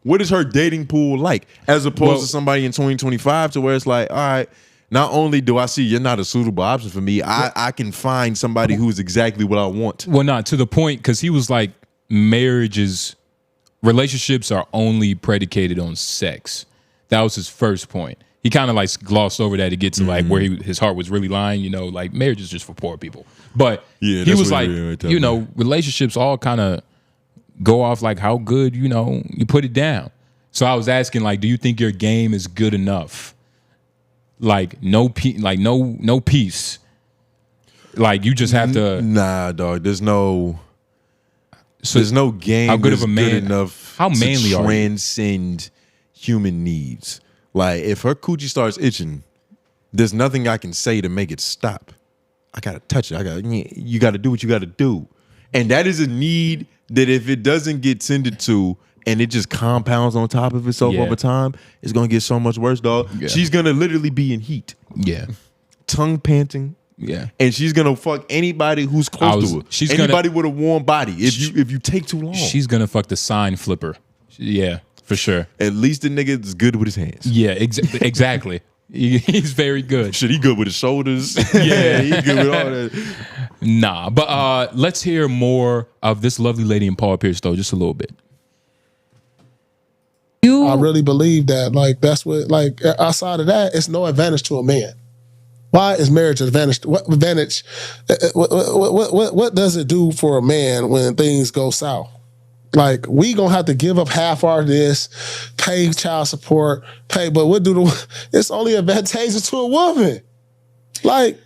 what is her dating pool like? As opposed to somebody in 2025 to where it's like, all right, not only do I see you're not a suitable option for me, I can find somebody who's exactly what I want. Well, not to the point, because he was like, relationships are only predicated on sex. That was his first point. He kind of like glossed over that to get to like where his heart was really lying, like marriage is just for poor people. But he was like, relationships all kind of go off like how good, you put it down. So I was asking, like, do you think your game is good enough? Like no peace. Like you just have to. Nah, dog. There's no game. How good of a man? Good enough? How manly to are you? Transcend human needs. Like if her coochie starts itching, there's nothing I can say to make it stop. I gotta touch it. You gotta do what you gotta do, and that is a need that if it doesn't get tended to, and it just compounds on top of itself over time, it's gonna get so much worse, dog. Yeah. She's gonna literally be in heat. Yeah. Tongue panting. Yeah. And she's gonna fuck anybody who's close to her. Anybody with a warm body. If you take too long. She's gonna fuck the sign flipper. Yeah, for sure. At least the nigga is good with his hands. Yeah, exactly. He's very good. Shit, he good with his shoulders. Yeah, he good with all that. Nah, but let's hear more of this lovely lady in Paul Pierce, though, just a little bit. I really believe that. Like, that's what, like, outside of that, it's no advantage to a man. Why is marriage advantage? What advantage? What does it do for a man when things go south? Like, we gonna have to give up half our this, pay child support, but what do it's only advantageous to a woman. Like,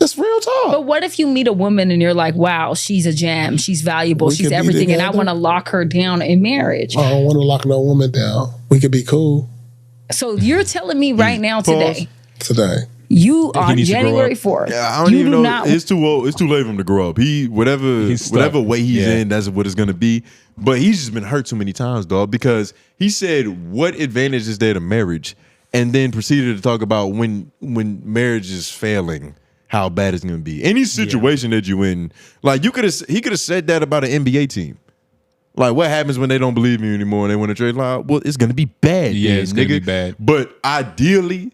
it's real talk. But what if you meet a woman and you're like, wow, she's a gem, she's valuable, she's everything, and I want to lock her down in marriage? I don't want to lock no woman down. We could be cool. So you're telling me right now today, you on January 4th. Yeah, I don't even know. It's too old. It's too late for him to grow up. Whatever way he's in, that's what it's gonna be. But he's just been hurt too many times, dog. Because he said, "What advantage is there to marriage?" And then proceeded to talk about when marriage is failing, how bad it's gonna be. Any situation that you in, like he could have said that about an NBA team. Like, what happens when they don't believe in you anymore and they want to trade? Like, well, it's gonna be bad. Yeah, it's gonna be bad. But ideally.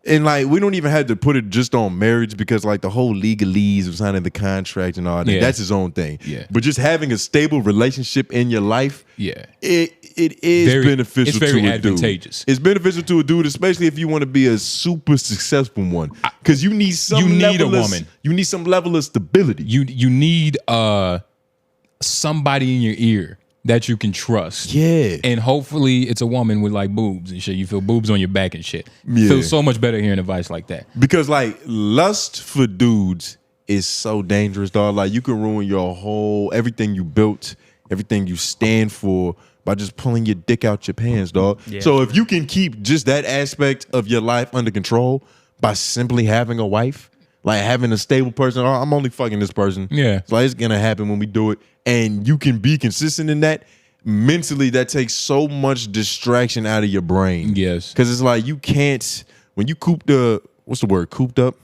And like, we don't even have to put it just on marriage because like the whole legalese of signing the contract and all that, that's his own thing. Yeah. But just having a stable relationship in your life, it is beneficial. It's very to a advantageous. Dude. It's beneficial to a dude, especially if you want to be a super successful one. Because you need a woman. You need some level of stability. You need somebody in your ear that you can trust. Yeah. And hopefully it's a woman with like boobs and shit. You feel boobs on your back and shit. Yeah. Feels so much better hearing advice like that. Because like lust for dudes is so dangerous, dog. Like you can ruin your everything you built, everything you stand for by just pulling your dick out your pants, dog. Yeah. So if you can keep just that aspect of your life under control by simply having a wife, like having a stable person, I'm only fucking this person. Yeah. It's like it's gonna happen when we do it. And you can be consistent in that. Mentally, that takes so much distraction out of your brain. Yes. Because it's like you can't, when you cooped up, what's the word? Cooped up?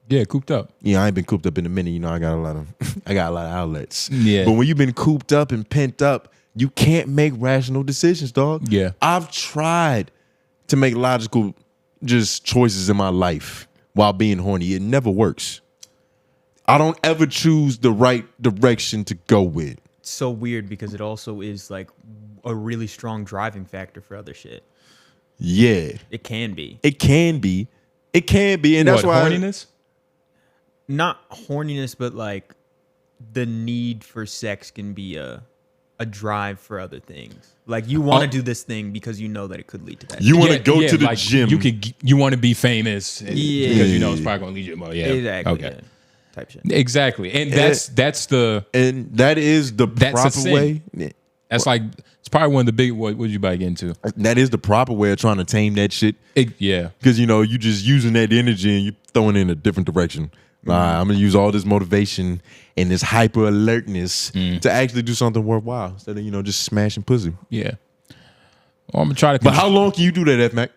Yeah, cooped up. Yeah, I ain't been cooped up in a minute. You know, I got a lot of outlets. Yeah. But when you've been cooped up and pent up, you can't make rational decisions, dog. Yeah. I've tried to make logical just choices in my life while being horny. It never works. I don't ever choose the right direction to go with. It's so weird because it also is like a really strong driving factor for other shit. Yeah. It can be. It can be. It can be. And that's why horniness? Not horniness, but like the need for sex can be a drive for other things. Like you want to do this thing because you know that it could lead to that. You want to go to the like gym. You want to be famous because you know it's probably going to lead you. Well, yeah. Exactly. Okay. Yeah. Type shit. Exactly. And that is the proper way. That's like, it's probably one of the big, what would you get into? That is the proper way of trying to tame that shit. Yeah. Because, you know, you just using that energy and you throwing it in a different direction. I'm going to use all this motivation and this hyper alertness to actually do something worthwhile instead of, you know, just smashing pussy. Yeah. Well, I'm going to try to. But how long can you do that, F-Mac?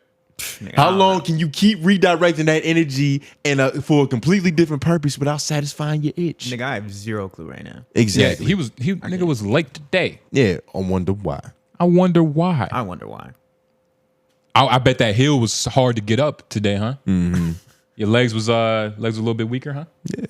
How long can you keep redirecting that energy and for a completely different purpose without satisfying your itch? Nigga, I have zero clue right now. Exactly. Yeah, nigga was late today. Yeah, I wonder why. I wonder why. I bet that hill was hard to get up today, huh? Mm-hmm. Your legs was a little bit weaker, huh? Yeah.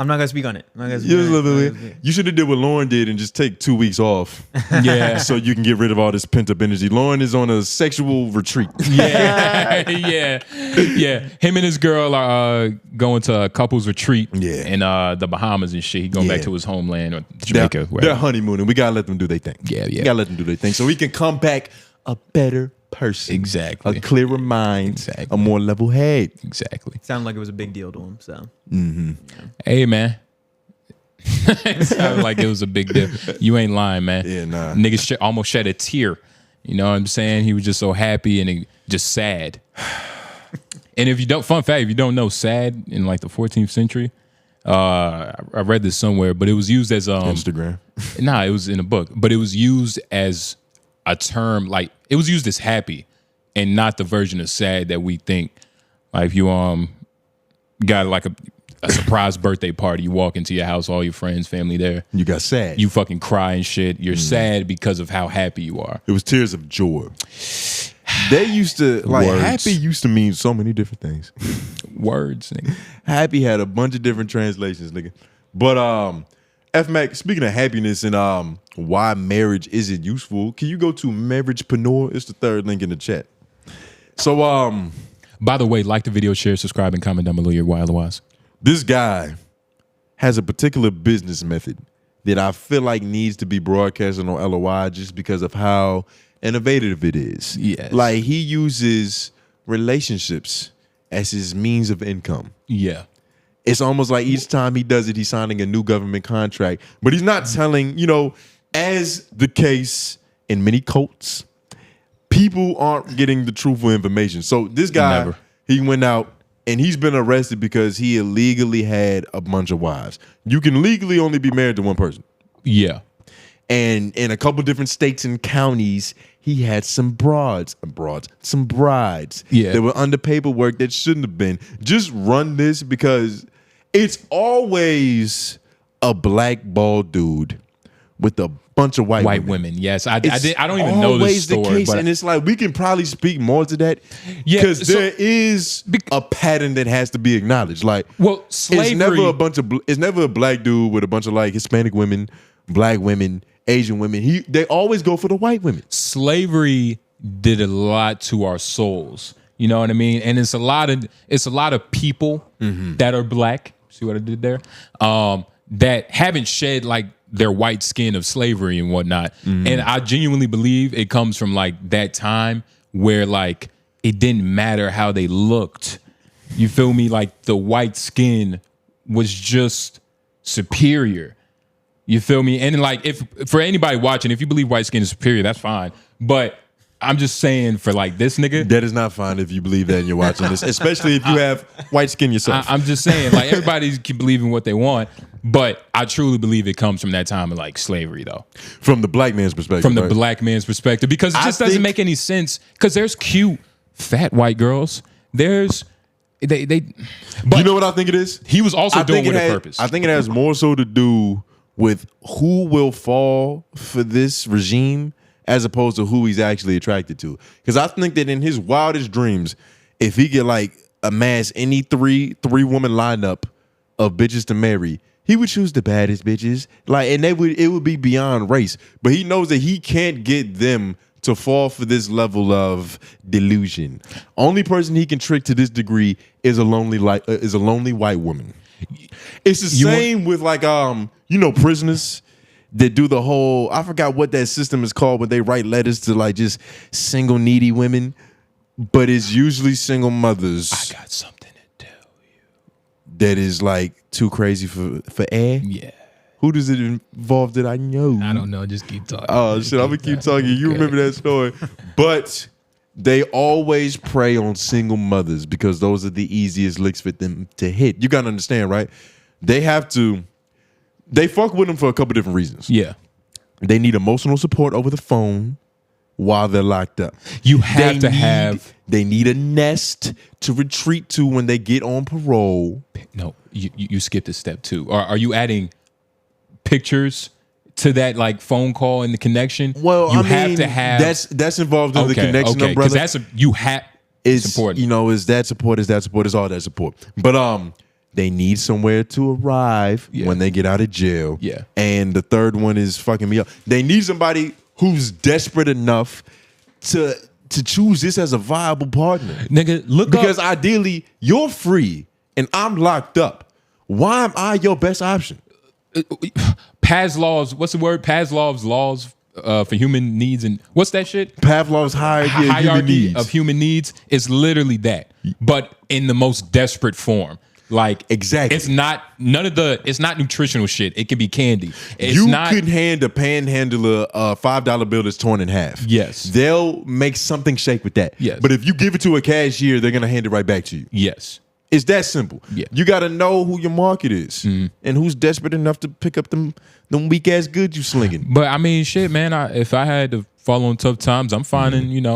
I'm not gonna speak on it. You should have did what Lauren did and just take 2 weeks off. Yeah. So you can get rid of all this pent up energy. Lauren is on a sexual retreat. Yeah. Yeah. Him and his girl are going to a couples retreat in the Bahamas and shit. He going back to his homeland or Jamaica. They're honeymooning. We gotta let them do their thing. Yeah. We gotta let them do their thing so he can come back a better person. Exactly. A clearer mind. A more level head. Exactly. Sounded like it was a big deal to him. So. Mm-hmm. Hey, man. It sounded like it was a big deal. You ain't lying, man. Yeah, nah. Nigga almost shed a tear. You know what I'm saying? He was just so happy and just sad. And if you don't, fun fact, if you don't know, sad in like the 14th century, I read this somewhere, but it was used as Instagram. Nah, it was in a book, but it was used as a term, like it was used as happy and not the version of sad that we think. Like if you got like a surprise birthday party, you walk into your house, all your friends, family there. You got sad. You fucking cry and shit. You're sad because of how happy you are. It was tears of joy. They used to, like, Words. happy used to mean so many different things. Words, nigga. Happy had a bunch of different translations, nigga. But F-Mac, speaking of happiness and why marriage isn't useful, can you go to MenaceMaterialEnt? It's the third link in the chat. So By the way, like the video, share, subscribe, and comment down below your LOIs. This guy has a particular business method that I feel like needs to be broadcasted on LOI just because of how innovative it is. Yes. Like he uses relationships as his means of income. Yeah. It's almost like each time he does it, he's signing a new government contract. But he's not telling, as the case in many cults, people aren't getting the truthful information. So this guy, he went out and he's been arrested because he illegally had a bunch of wives. You can legally only be married to one person. Yeah. And in a couple different states and counties, he had some brides that were under paperwork that shouldn't have been. Just run this because it's always a black bald dude with a bunch of white women. Yes, I don't even know this story, the case, but and it's like we can probably speak more to that. Yeah, because there is a pattern that has to be acknowledged. Like, slavery. It's never a black dude with a bunch of like Hispanic women, black women, Asian women. They always go for the white women. Slavery did a lot to our souls. You know what I mean? And it's a lot of people that are black. See what I did there? That haven't shed like their white skin of slavery and whatnot. And I genuinely believe it comes from like that time where like it didn't matter how they looked. You feel me? Like the white skin was just superior. You feel me? And like if for anybody watching, if you believe white skin is superior, that's fine. But I'm just saying for like this nigga. That is not fine if you believe that and you're watching this, especially if you have white skin yourself. I'm just saying, like everybody can believe in what they want, but I truly believe it comes from that time of like slavery though. From the black man's perspective. From the black man's perspective. Because it just doesn't make any sense. Because there's cute, fat white girls. There's but you know what I think it is? He was also doing it with a purpose. I think it has more so to do with who will fall for this regime as opposed to who he's actually attracted to. Because I think that in his wildest dreams, if he could like amass any three woman lineup of bitches to marry, he would choose the baddest bitches. Like, and it would be beyond race. But he knows that he can't get them to fall for this level of delusion. Only person he can trick to this degree is a lonely white woman. It's the same with like prisoners that do the whole, I forgot what that system is called, but they write letters to like just single needy women, but it's usually single mothers. I got something to tell you. That is like too crazy for air. Yeah. Who does it involve that I know? I don't know. Just keep talking. Oh shit, I'm gonna keep talking. You remember that story. But they always prey on single mothers because those are the easiest licks for them to hit. You gotta understand, right? They fuck with them for a couple different reasons. Yeah. They need emotional support over the phone while they're locked up. They need a nest to retreat to when they get on parole. No, you skipped a step too. Are you adding pictures to that like phone call and the connection? Well, you have to have that's involved in the connection, brother. Because it's important. Is that support, is all that support. But they need somewhere to arrive when they get out of jail. Yeah. And the third one is fucking me up. They need somebody who's desperate enough to choose this as a viable partner. Nigga, because ideally you're free and I'm locked up. Why am I your best option? Pavlov's, what's the word? Pavlov's laws for human needs, and what's that shit? Pavlov's hierarchy of human needs is literally that, but in the most desperate form. Like exactly, it's not nutritional shit. It can be candy. You could hand a panhandler a $5 bill that's torn in half. Yes, they'll make something shake with that. Yes, but if you give it to a cashier, they're gonna hand it right back to you. Yes, it's that simple. Yeah, you got to know who your market is and who's desperate enough to pick up them weak ass goods you slinging. But I mean, shit, man. If I had to fall on tough times, I'm finding,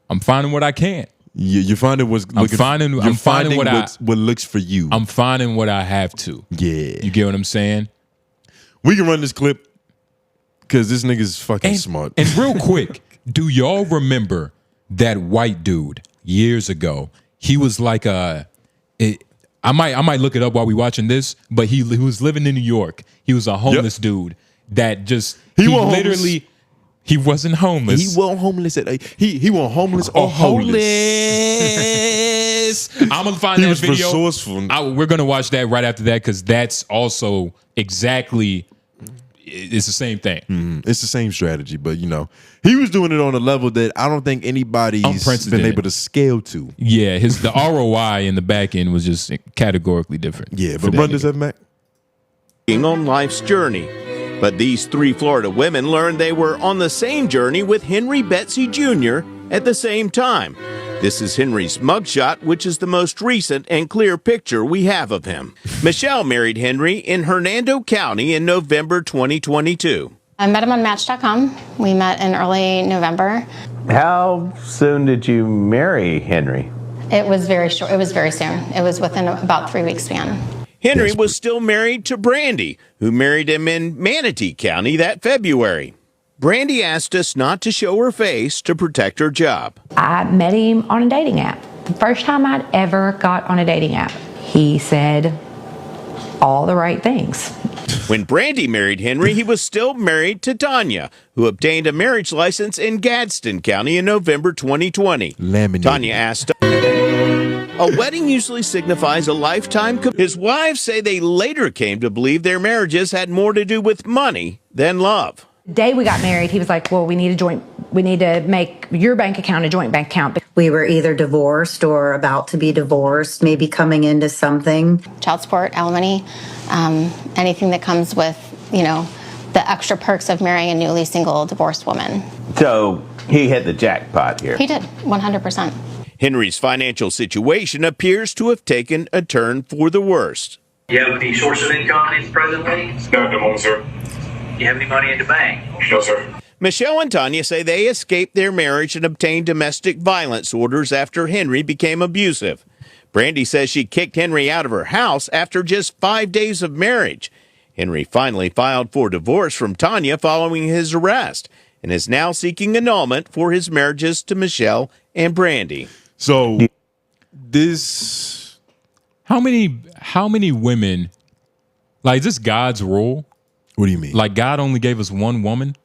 I'm finding what I can. You're finding what looks for you. I'm finding what I have to. Yeah. You get what I'm saying? We can run this clip because this nigga's fucking smart. And real quick, do y'all remember that white dude years ago? He was like I might look it up while we watching this, but he was living in New York. He was a homeless dude that just he literally He wasn't homeless. He wasn't homeless. He wasn't homeless or homeless. I'm gonna find that video. Resourceful. We're gonna watch that right after that because that's also exactly. It's the same thing. It's the same strategy, but he was doing it on a level that I don't think anybody's been able to scale to. Yeah, the ROI in the back end was just categorically different. Yeah, but run this up, Mac. On life's journey. But these 3 Florida women learned they were on the same journey with Henry Betsy Jr. at the same time. This is Henry's mugshot, which is the most recent and clear picture we have of him. Michelle married Henry in Hernando County in November 2022. I met him on Match.com. We met in early November. How soon did you marry Henry? It was very short. It was very soon. It was within about 3 weeks span. Henry was still married to Brandy, who married him in Manatee County that February. Brandy asked us not to show her face to protect her job. I met him on a dating app. The first time I'd ever got on a dating app. He said all the right things. When Brandy married Henry, he was still married to Tanya, who obtained a marriage license in Gadsden County in November 2020. Tanya asked, a wedding usually signifies a lifetime. His wives say they later came to believe their marriages had more to do with money than love. The day we got married, he was like, well, we need to make your bank account a joint bank account. We were either divorced or about to be divorced, maybe coming into something. Child support, alimony, anything that comes with, the extra perks of marrying a newly single divorced woman. So he hit the jackpot here. He did, 100%. Henry's financial situation appears to have taken a turn for the worst. Do you have any source of income presently? No, at the moment, sir. Do you have any money in the bank? No, sir. Michelle and Tanya say they escaped their marriage and obtained domestic violence orders after Henry became abusive. Brandy says she kicked Henry out of her house after just 5 days of marriage. Henry finally filed for divorce from Tanya following his arrest and is now seeking annulment for his marriages to Michelle and Brandy. So this, how many women, like, is this God's rule? What do you mean? Like, God only gave us one woman?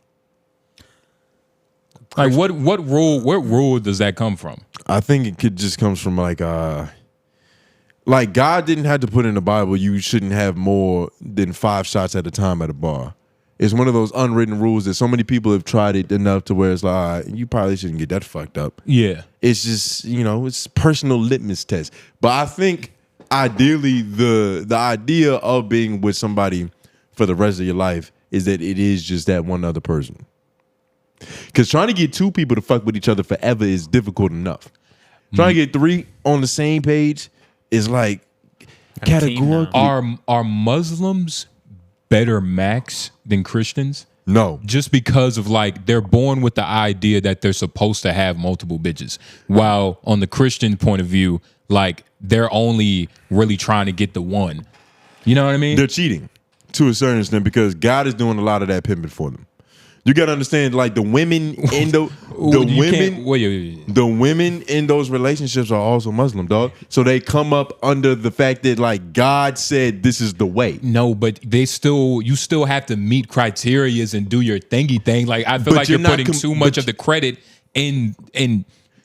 Like, what rule does that come from? I think it could just comes from like God didn't have to put in the Bible you shouldn't have more than 5 shots at a time at a bar. It's one of those unwritten rules that so many people have tried it enough to where it's like, all right, you probably shouldn't get that fucked up. Yeah. It's just, it's personal litmus test. But I think ideally the idea of being with somebody for the rest of your life is that it is just that one other person. Because trying to get 2 people to fuck with each other forever is difficult enough. Trying to get 3 on the same page is like categorical. Are Muslims better max than Christians? No. Just because of like they're born with the idea that they're supposed to have multiple bitches. While on the Christian point of view, like they're only really trying to get the one. You know what I mean? They're cheating to a certain extent because God is doing a lot of that pimping for them. You gotta understand, like the women in the women in those relationships are also Muslim, dog. So they come up under the fact that like God said this is the way. No, but you still have to meet criterias and do your thingy thing. Like I feel like you're putting too much of the credit in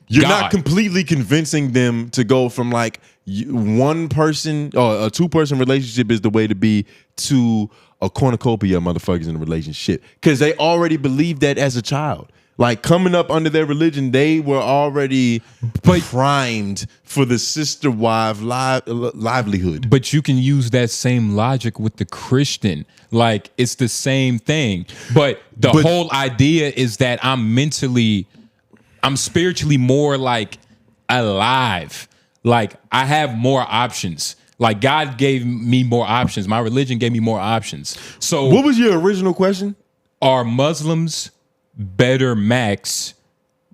you're God. not completely convincing them to go from like one person or a 2-person relationship is the way to be to a cornucopia of motherfuckers in a relationship because they already believed that as a child. Like coming up under their religion, they were already primed for the sister wife livelihood. But you can use that same logic with the Christian. Like it's the same thing. But the whole idea is that I'm spiritually more like alive. Like I have more options. Like God gave me more options. My religion gave me more options. So what was your original question? Are Muslims better max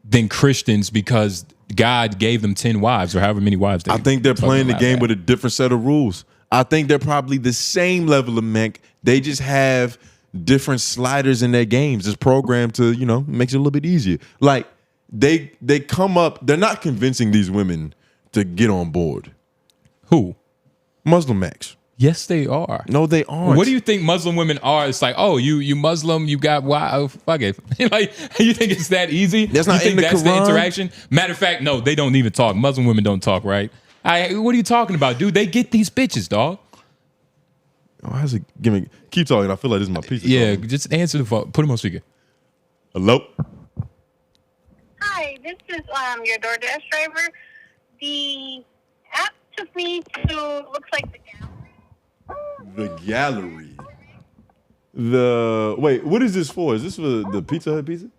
than Christians because God gave them 10 wives or however many wives they I think they're playing the game with a different set of rules. I think they're probably the same level of mech. They just have different sliders in their games. It's programmed to, makes it a little bit easier. Like they come up, they're not convincing these women to get on board. Who? Muslim max. Yes, they are. No, they aren't. What do you think Muslim women are? It's like, oh, you Muslim, you got why? Oh, fuck it. Like, you think it's that easy? That's not you in think the that's Quran? the interaction. Matter of fact, no, they don't even talk. Muslim women don't talk, right? What are you talking about, dude? They get these bitches, dog. Oh, how's it? Give me. Keep talking. I feel like this is my pizza. Yeah, just answer the phone. Put him on speaker. Hello. Hi, this is your DoorDash driver. The app took me to looks like The gallery. Wait, what is this for? Is this for the Pizza Hut pizza?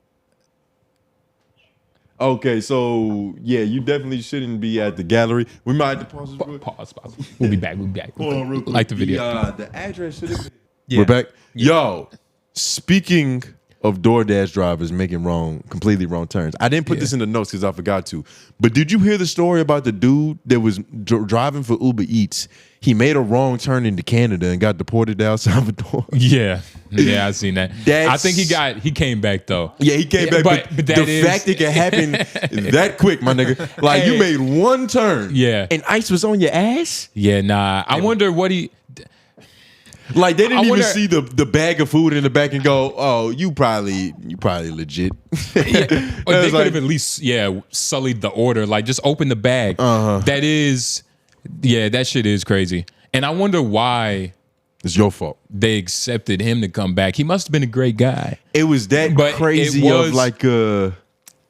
Okay, so yeah, you definitely shouldn't be at the gallery. We might have to pause this. Pause. We'll be back. Hold on, real quick. Like the video. The address should have been. Yeah. We're back. Yo, speaking of DoorDash drivers making completely wrong turns. I didn't put this in the notes because I forgot to. But did you hear the story about the dude that was driving for Uber Eats? He made a wrong turn into Canada and got deported to El Salvador. Yeah, I seen that. I think he came back though. Yeah, he came back. But the fact it can happen that quick, my nigga. Like you made one turn. Yeah. And ICE was on your ass? Yeah, nah. I wonder what he. Like they didn't even see the bag of food in the back and go, "Oh, you probably legit." They could have at least sullied the order. Like just open the bag. That is, that shit is crazy. And I wonder why it's your fault. They accepted him to come back. He must have been a great guy. It was that crazy of like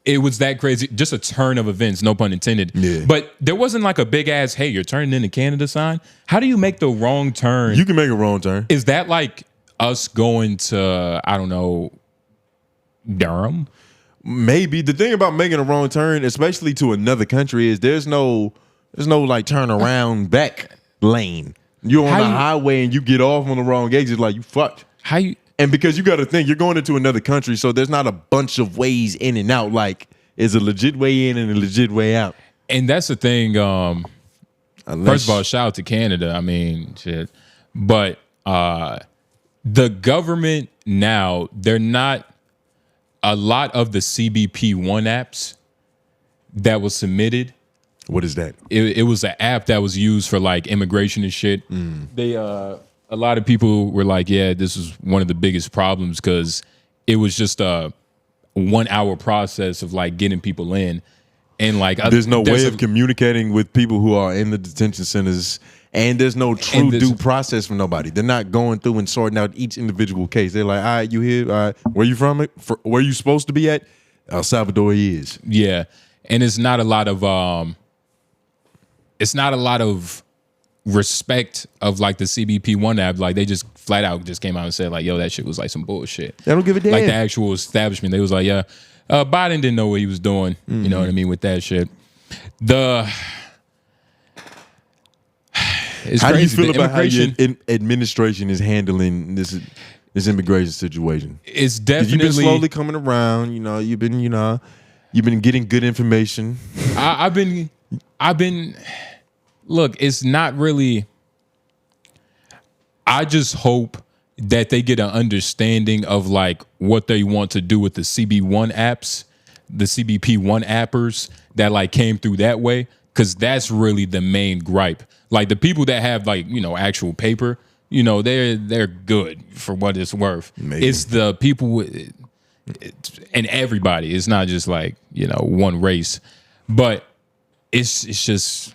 It was that crazy, just a turn of events, no pun intended. Yeah. But there wasn't like a big ass, hey, you're turning into Canada sign. How do you make the wrong turn? You can make a wrong turn. Is that like us going to, I don't know, Durham? Maybe. The thing about making a wrong turn, especially to another country, is there's no like turn around back lane. You're on the highway and you get off on the wrong exit, like you fucked. And because you got to think, you're going into another country, so there's not a bunch of ways in and out. Like, it's a legit way in and a legit way out. And that's the thing. First of all, shout out to Canada. I mean, shit. But the government now, they're not a lot of the CBP1 apps that was submitted. What is that? It was an app that was used for like immigration and shit. They a lot of people were like, yeah, this is one of the biggest problems because it was just a 1 hour process of like getting people in. And like, there's no way of communicating with people who are in the detention centers, and there's no true due process for nobody. They're not going through and sorting out each individual case. They're like, all right, you here? All right, where you from? Where you supposed to be at? El Salvador he is. Yeah. And it's not a lot of respect of like the CBP1 app. Like they just flat out just came out and said like, yo, that shit was like some bullshit. They don't give a damn. Like the actual establishment, they was like, yeah, Biden didn't know what he was doing. You know what I mean, with that shit. It's how crazy. Do you feel about how your administration is handling this immigration situation? It's definitely, you've been slowly coming around. You know, you've been getting good information. I've been. Look, it's not really. I just hope that they get an understanding of like what they want to do with the CB1 apps, the CBP1 appers that like came through that way, because that's really the main gripe. Like the people that have like, you know, actual paper, you know, they're good for what it's worth. Maybe. It's the people and everybody. It's not just like, you know, one race, but it's just.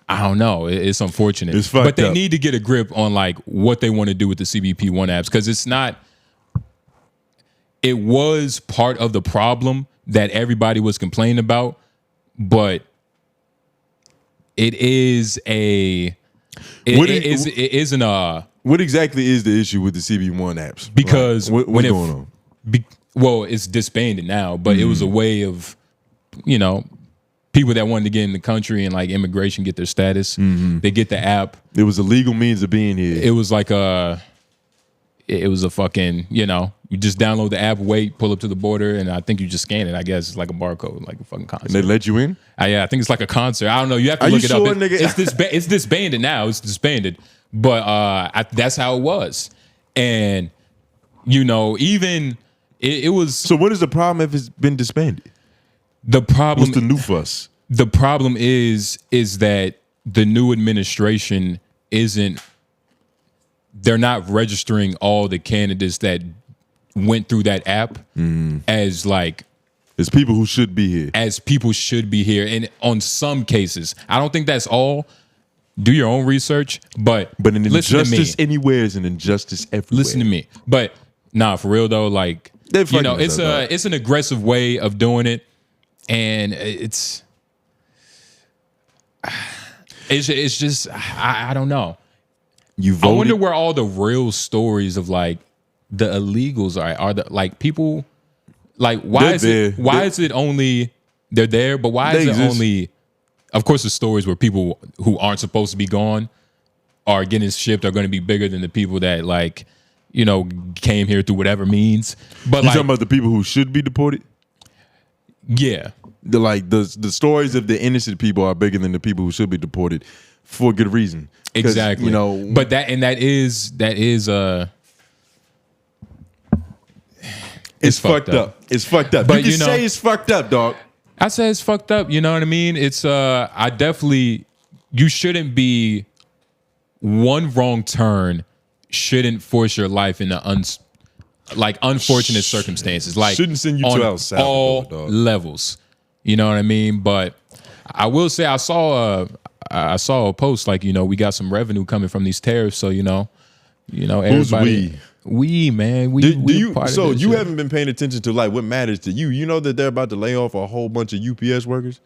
I don't know. It's unfortunate. It's fucked but they up. need to get a grip on like what they want to do with the CBP1 apps, because it's not. It was part of the problem that everybody was complaining about, but it isn't a. What exactly is the issue with the CB1 apps? Because like, what's going on? Well, it's disbanded now, but it was a way of, you know, people that wanted to get in the country and like immigration get their status. They get the app. It was a legal means of being here. It was like it was a fucking, you know, you just download the app, wait, pull up to the border, and I think you just scan it. I guess it's like a barcode, like a fucking concert. And they let you in? Yeah, I think it's like a concert. I don't know. You have to look it up. It's disbanded now. It's disbanded. But that's how it was. And, you know, even it was. So what is the problem if it's been disbanded? The problem. What's the new fuss? The problem is that the new administration isn't they're not registering all the candidates that went through that app as like as people who should be here. As people should be here. And on some cases, I don't think that's all. Do your own research, but an injustice anywhere is an injustice everywhere. Listen to me. But nah, for real though, like you know, it's an aggressive way of doing it, and it's just I don't know. I wonder where all the real stories of like the illegals are the like people like why is it only they're there, but why is it only of course the stories where people who aren't supposed to be gone are getting shipped are going to be bigger than the people that like, you know, came here through whatever means. But you like, talking about the people who should be deported? Yeah. The stories of the innocent people are bigger than the people who should be deported for good reason. Exactly. You know, but that is it's fucked up. It's fucked up. But you can say it's fucked up, dog. I say it's fucked up. You know what I mean? It's I definitely you shouldn't be one wrong turn shouldn't force your life into unfortunate circumstances. Like shouldn't send you to El Salvador, all dog. levels. You know what I mean? But I will say I saw a post like, you know, we got some revenue coming from these tariffs, so you know everybody. Who's we? We, man. We So you haven't been paying attention to like what matters to you. You know that they're about to lay off a whole bunch of UPS workers.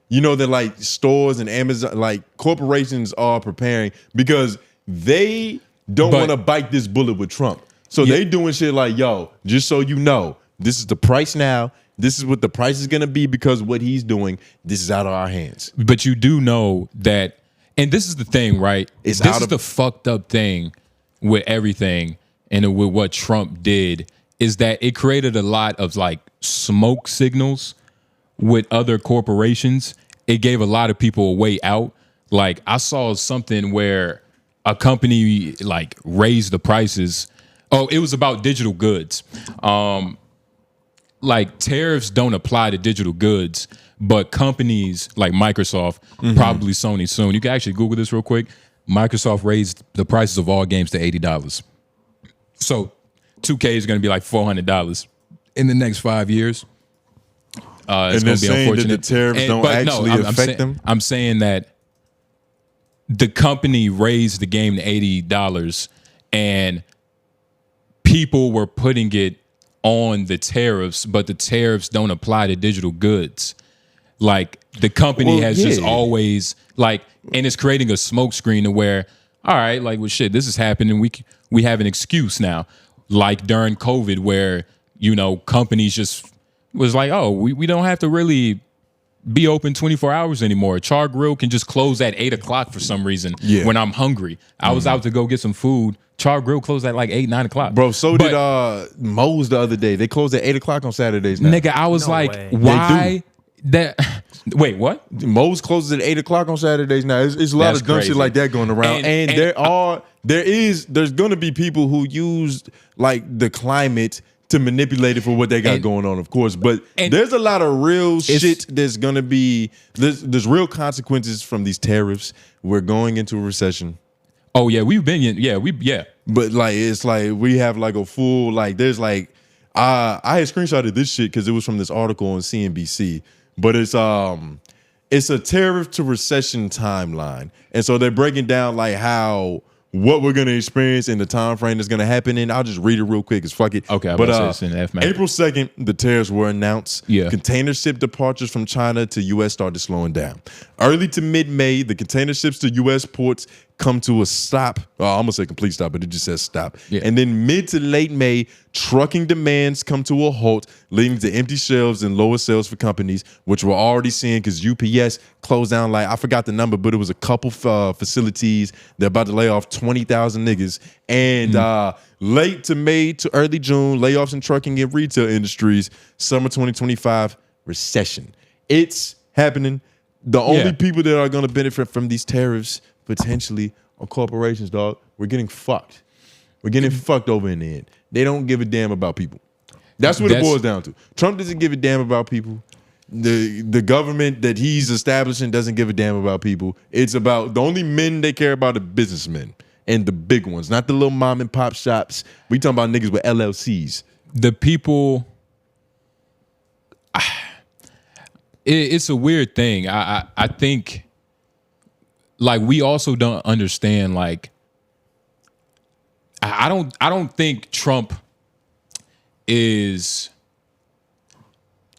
You know that like stores and Amazon, like corporations are preparing because they don't want to bite this bullet with Trump. So they doing shit like, yo, just so you know, this is the price now. This is what the price is going to be because what he's doing, this is out of our hands. But you do know that, and this is the thing, right? This is the fucked up thing with everything and with what Trump did is that it created a lot of like smoke signals with other corporations. It gave a lot of people a way out. Like I saw something where a company like raised the prices. Oh, it was about digital goods. Like tariffs don't apply to digital goods, but companies like Microsoft, probably Sony soon. You can actually Google this real quick. Microsoft raised the prices of all games to $80. So 2K is going to be like $400 in the next 5 years. It's going to be unfortunate. That the tariffs don't actually affect them? I'm saying that the company raised the game to $80 and people were putting it on the tariffs, but the tariffs don't apply to digital goods. Like the company has just always like, and it's creating a smokescreen to where, all right, like, well, shit, this is happening. We have an excuse now. Like during COVID where, you know, companies just was like, oh, we don't have to really be open 24 hours anymore. Char Grill can just close at 8 o'clock for some reason when I'm hungry. I was out to go get some food. Char Grill closed at like 8, 9 o'clock. Bro, so did Moe's the other day. They closed at 8 o'clock on Saturdays now. Nigga, I was why that... Wait, what? Moe's closes at 8 o'clock on Saturdays now. It's a lot of dumb shit like that going around. And there's going to be people who use like the climate to manipulate it for what they got going on, of course. But there's a lot of real shit that's going to be, there's real consequences from these tariffs. We're going into a recession. Oh yeah, we've been, But like, it's like, we have like a full, like, there's like, I had screenshotted this shit because it was from this article on CNBC. But it's a tariff to recession timeline. And so they're breaking down like what we're gonna experience in the time frame that's gonna happen. And I'll just read it real quick, because fuck it. Okay, but April 2nd, the tariffs were announced. Yeah. Container ship departures from China to US started slowing down. Early to mid-May, the container ships to US ports come to a stop. I'm gonna say complete stop, but it just says stop. Yeah. And then mid to late May, trucking demands come to a halt, leading to empty shelves and lower sales for companies, which we're already seeing because UPS closed down, like, I forgot the number, but it was a couple facilities. They're about to lay off 20,000 niggas. And late to May to early June, layoffs in trucking and retail industries. Summer 2025, recession. It's happening. The only people that are going to benefit from these tariffs potentially are corporations, dog. We're getting fucked. We're getting fucked over in the end. They don't give a damn about people. That's what it boils down to. Trump doesn't give a damn about people. The government that he's establishing doesn't give a damn about people. It's about, the only men they care about are businessmen. and the big ones, not the little mom and pop shops. We talking about niggas with LLCs. The people, it's a weird thing. I think, like, we also don't understand, like, I don't think Trump is,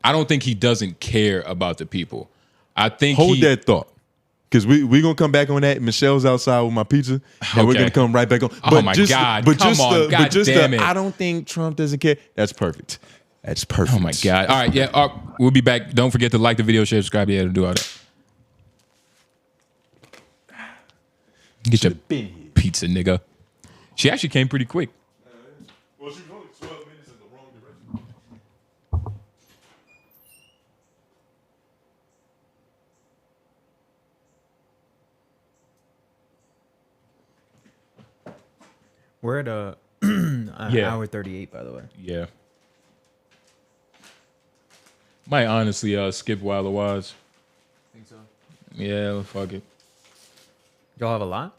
I don't think he doesn't care about the people. I think Hold that thought. Because we going to come back on that. Michelle's outside with my pizza. And we're going to come right back on. Oh my God. Come on. God damn it. I don't think Trump doesn't care. That's perfect. That's perfect. Oh my God. All right. Yeah. We'll be back. Don't forget to like the video, share, subscribe. Yeah, to do all that. Get your pizza, nigga. She actually came pretty quick. Well, she was only 12 minutes in the wrong direction. We're at hour 38, by the way. Yeah. Might honestly skip while it was. Think so? Yeah, fuck it. Y'all have a lot?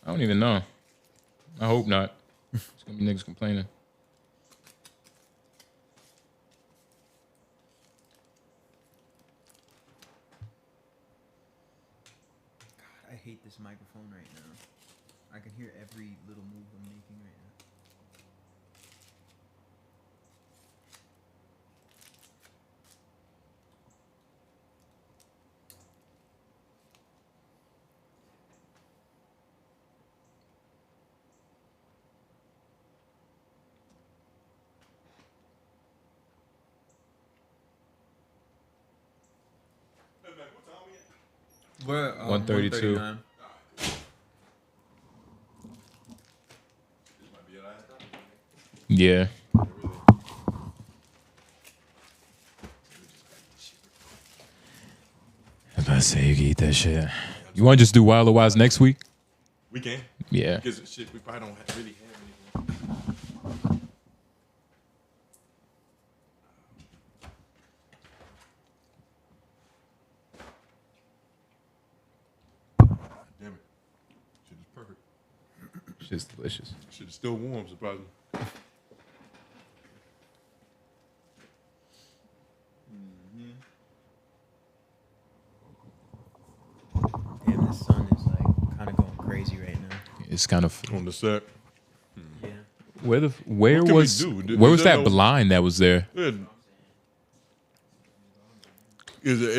I don't even know. I hope not. It's gonna be niggas complaining. God, I hate this microphone right now. I can hear every little move I'm making right now. We're 132. 139. Yeah. I was about to say you can eat that shit. You want to just do Wild or Wise next week? We can. Yeah. Because shit, we probably don't really have anything. Damn it. Shit is perfect. Shit's delicious. Shit is still warm, surprisingly. Damn, the sun is like kind of going crazy right now. It's kind of on the set. Yeah. Where What can was we do? where was Is that there no- blind that was there? It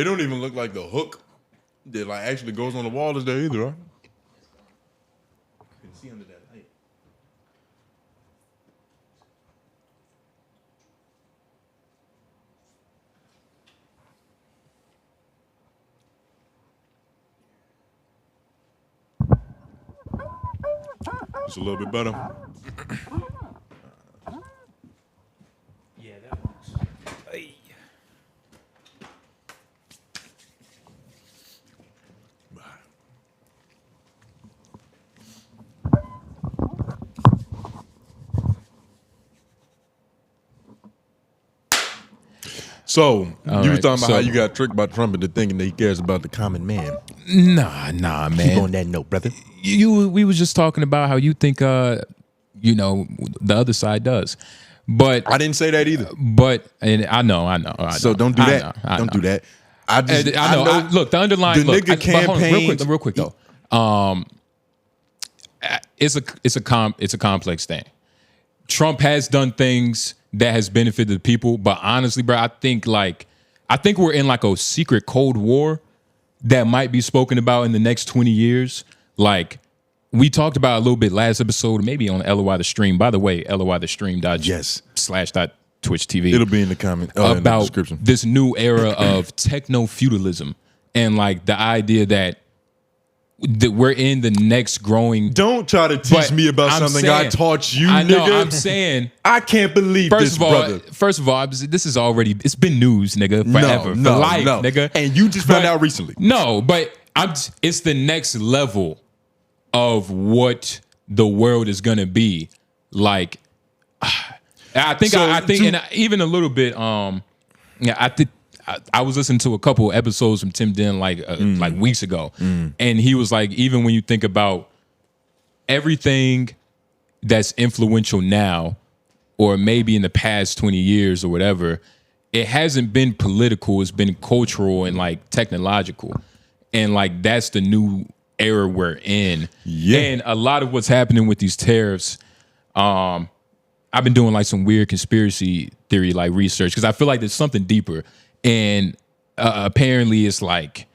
don't even look like the hook that like actually goes on the wall is there either, right? You can see under that light. It's a little bit better. Yeah, that works. Hey. So you was right, talking about how you got tricked by Trump into thinking that he cares about the common man. Nah, man. Keep on that note, brother. We was just talking about how you think the other side does. But I didn't say that either. But and I know. So don't do that. Don't do that. I know. Look, the underlying the nigga campaign. Real quick though. It's a complex thing. Trump has done things that has benefited the people, but honestly, bro, I think we're in like a secret Cold War that might be spoken about in the next 20 years. Like we talked about a little bit last episode, maybe on LOI the stream. By the way, LOI the stream. Yes. /Twitch TV. It'll be in the comment about in the description. This new era of techno feudalism and like the idea that we're in the next growing. Don't try to teach me about something I taught you, I know, nigga. I'm saying. I can't believe this, brother. First of all, this is already, it's been news, nigga, forever. For life, nigga. And you just found out recently. No, but it's the next level of what the world is going to be. Like, I think, and even a little bit, I was listening to a couple episodes from Tim Den like weeks ago, and he was like, even when you think about everything that's influential now, or maybe in the past 20 years or whatever, it hasn't been political. It's been cultural and like technological. And like, that's the new era we're in. Yeah. And a lot of what's happening with these tariffs, I've been doing like some weird conspiracy theory like research because I feel like there's something deeper. And apparently it's like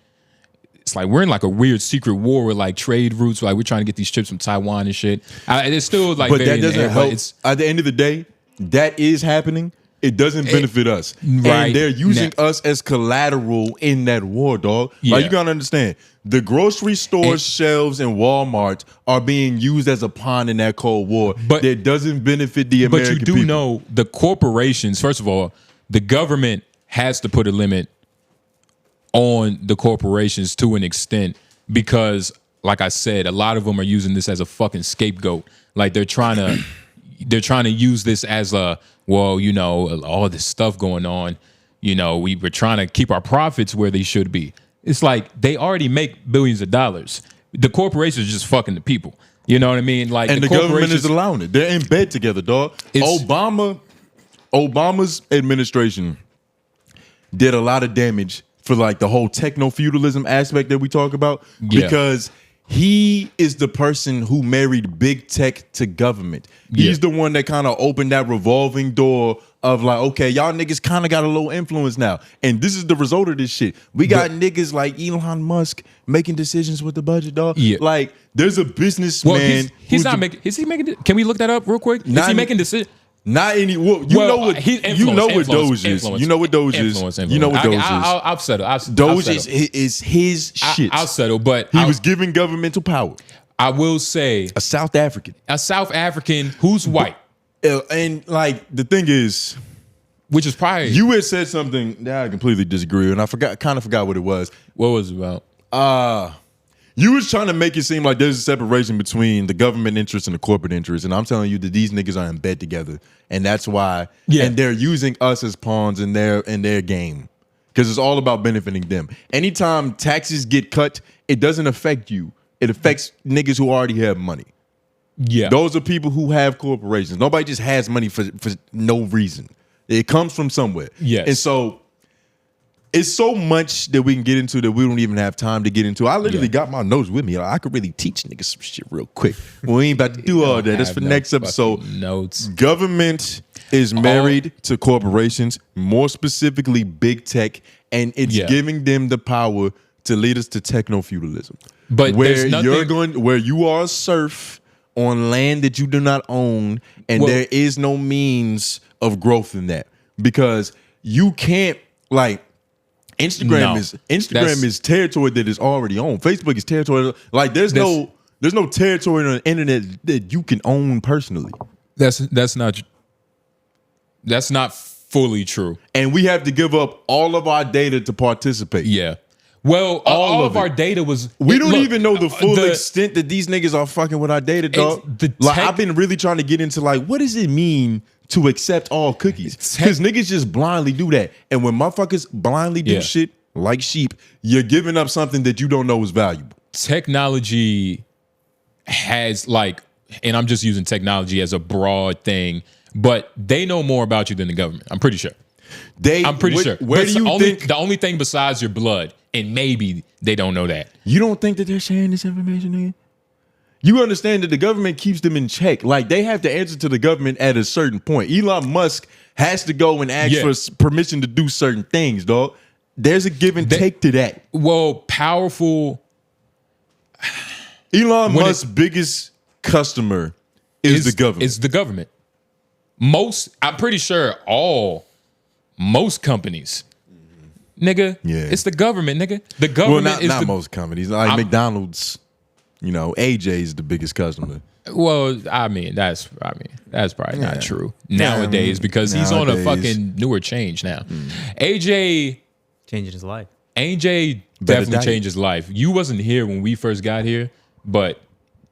we're in like a weird secret war with like trade routes. Like we're trying to get these chips from Taiwan and shit. It's still like, but very that doesn't help. At the end of the day, that is happening. It doesn't benefit us. Right. And they're using us as collateral in that war, dog. Yeah. Like, you gotta understand, the grocery store shelves in Walmart are being used as a pawn in that Cold War. But it doesn't benefit the American people. But you do know the corporations, first of all, the government has to put a limit on the corporations to an extent because, like I said, a lot of them are using this as a fucking scapegoat. Like they're trying to use this as a, well, you know, all this stuff going on, you know, we were trying to keep our profits where they should be. It's like they already make billions of dollars. The corporations are just fucking the people. You know what I mean? Like, and the government is allowing it. They're in bed together, dog. Obama's administration did a lot of damage for like the whole techno-feudalism aspect that we talk about because he is the person who married big tech to government. He's the one that kind of opened that revolving door of like, okay, y'all niggas kind of got a little influence now. And this is the result of this shit. We got niggas like Elon Musk making decisions with the budget, dog. Yeah. Like, there's a businessman. Well, he's not making, is he making, can we look that up real quick? Is he making decisions? Not any. Well, you know what Doge is. You know what Doge is. You know what Doge is. I'll settle. Doge is his shit. I'll settle. But he was given governmental power. I will say a South African who's white, and like the thing is, which is probably you had said something that I completely disagree with, and I kind of forgot what it was. What was it about? You was trying to make it seem like there's a separation between the government interest and the corporate interest, and I'm telling you that these niggas are in bed together, and that's why. Yeah. And they're using us as pawns in their game because it's all about benefiting them. Anytime taxes get cut, it doesn't affect you. It affects niggas who already have money. Yeah, those are people who have corporations. Nobody just has money for no reason. It comes from somewhere. Yes, and so. It's so much that we can get into that we don't even have time to get into. I literally got my notes with me. I could really teach niggas some shit real quick. We ain't about to do all that. That's for next episode. Notes. Government is married to corporations, more specifically big tech, and it's giving them the power to lead us to techno-feudalism. But where you are a serf on land that you do not own, and there is no means of growth in that. Because you can't, like, Instagram is territory that is already owned. Facebook is territory. Like there's no territory on the internet that you can own personally. That's not fully true. And we have to give up all of our data to participate. Yeah. Well, all of our data was. We don't even know the full extent that these niggas are fucking with our data, dog. I've been really trying to get into like, what does it mean to accept all cookies? Because niggas just blindly do that. And when motherfuckers blindly do shit like sheep, you're giving up something that you don't know is valuable. Technology has like, and I'm just using technology as a broad thing, but they know more about you than the government. I'm pretty sure. I'm pretty sure. Where do you think the only thing besides your blood, and maybe they don't know that. You don't think that they're sharing this information, nigga? You understand that the government keeps them in check. Like, they have to answer to the government at a certain point. Elon Musk has to go and ask for permission to do certain things, dog. There's a give and take to that. Well, powerful. Elon Musk's biggest customer is the government. It's the government. I'm pretty sure most companies. Nigga, it's the government, nigga. The government is not most companies. Like McDonald's, you know, AJ is the biggest customer. Well, I mean, that's probably not true nowadays because he's on a fucking newer change now. AJ changing his life. AJ definitely changed his life. You wasn't here when we first got here, but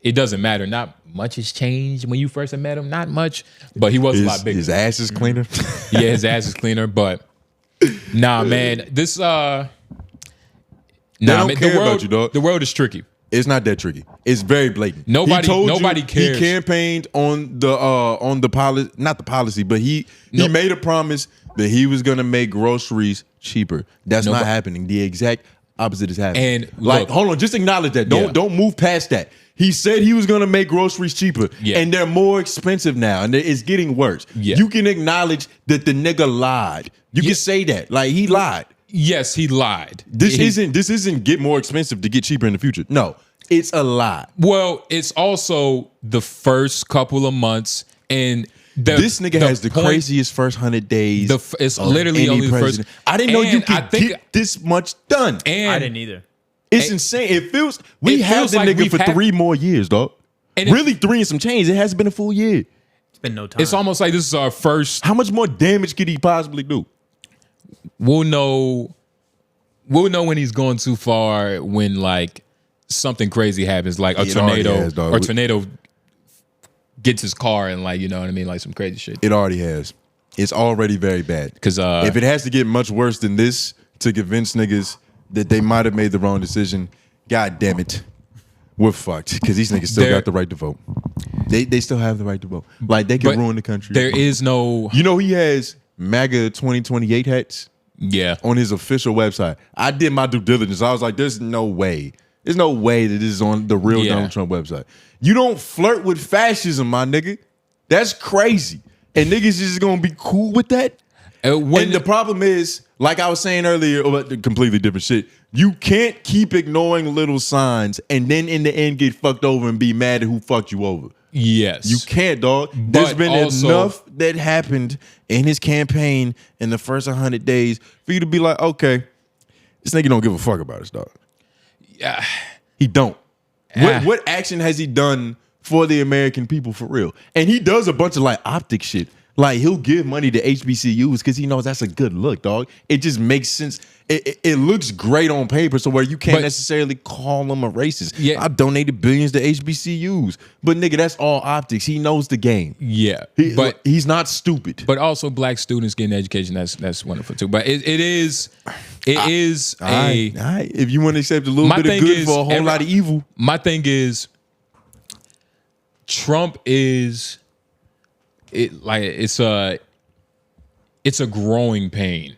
it doesn't matter. Not much has changed when you first met him. Not much, but he was a lot bigger. His ass is cleaner. Yeah, his ass is cleaner, but. Nah, man. The world is tricky. It's not that tricky. It's very blatant. Nobody cares. He campaigned on the policy, not the policy, but he made a promise that he was gonna make groceries cheaper. That's not happening. The exact opposite is happening. And like, look, hold on, just acknowledge that. Don't move past that. He said he was gonna make groceries cheaper, and they're more expensive now, and it's getting worse. You can acknowledge that the nigga lied. You can say that, like he lied. Yes, he lied. This isn't get more expensive to get cheaper in the future. No, it's a lie. Well, it's also the first couple of months, and this nigga has the craziest first 100 days. It's literally only the first. I didn't know you could get this much done. I didn't either. It's insane. It feels we have the nigga for 3 more years, dog. Really 3 and some change. It hasn't been a full year. It's been no time. It's almost like this is our first. How much more damage could he possibly do? We'll know when he's going too far, when like something crazy happens, like a tornado gets his car and like, you know what I mean, like some crazy shit. It already has. It's already very bad. Because if it has to get much worse than this to convince niggas that they might have made the wrong decision, god damn it, we're fucked. Because these niggas still got the right to vote. They still have the right to vote. Like they can ruin the country. There is no. You know he has MAGA 2028 hats. Yeah, on his official website. I did my due diligence. I was like, there's no way. There's no way that this is on the real Donald Trump website. You don't flirt with fascism, my nigga. That's crazy. And niggas is just gonna be cool with that. And the problem is, like I was saying earlier about the completely different shit, you can't keep ignoring little signs and then in the end get fucked over and be mad at who fucked you over. Yes. You can't, dog. There's been enough that happened in his campaign in the first 100 days for you to be like, okay, this nigga don't give a fuck about us, dog. Yeah. He don't. What action has he done for the American people for real? And he does a bunch of like optic shit. Like he'll give money to HBCUs because he knows that's a good look, dog. It just makes sense. It looks great on paper, so where you can't necessarily call him a racist. Yeah. I donated billions to HBCUs, but nigga, that's all optics. He knows the game. Yeah, but he's not stupid. But also, black students getting education, that's wonderful too. But it is if you want to accept a little bit of good for a whole lot of evil. My thing is, Trump is it's a growing pain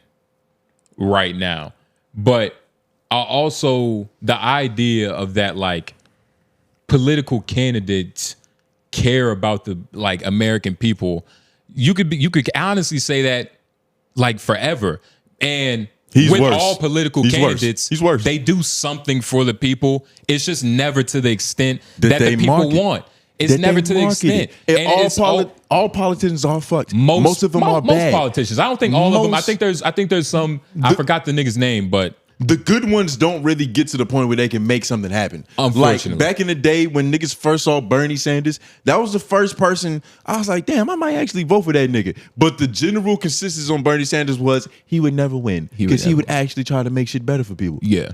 right now. But also the idea of that, like, political candidates care about the like American people. You could honestly say that like forever. And with all political candidates, they do something for the people. It's just never to the extent that the people want. It's never to the extent. All politicians are fucked. Most of them are bad. Most politicians. I don't think all of them. I think there's some. I forgot the nigga's name, but the good ones don't really get to the point where they can make something happen. Unfortunately. Like back in the day when niggas first saw Bernie Sanders, that was the first person I was like, damn, I might actually vote for that nigga. But the general consensus on Bernie Sanders was he would never win because he would actually try to make shit better for people. Yeah.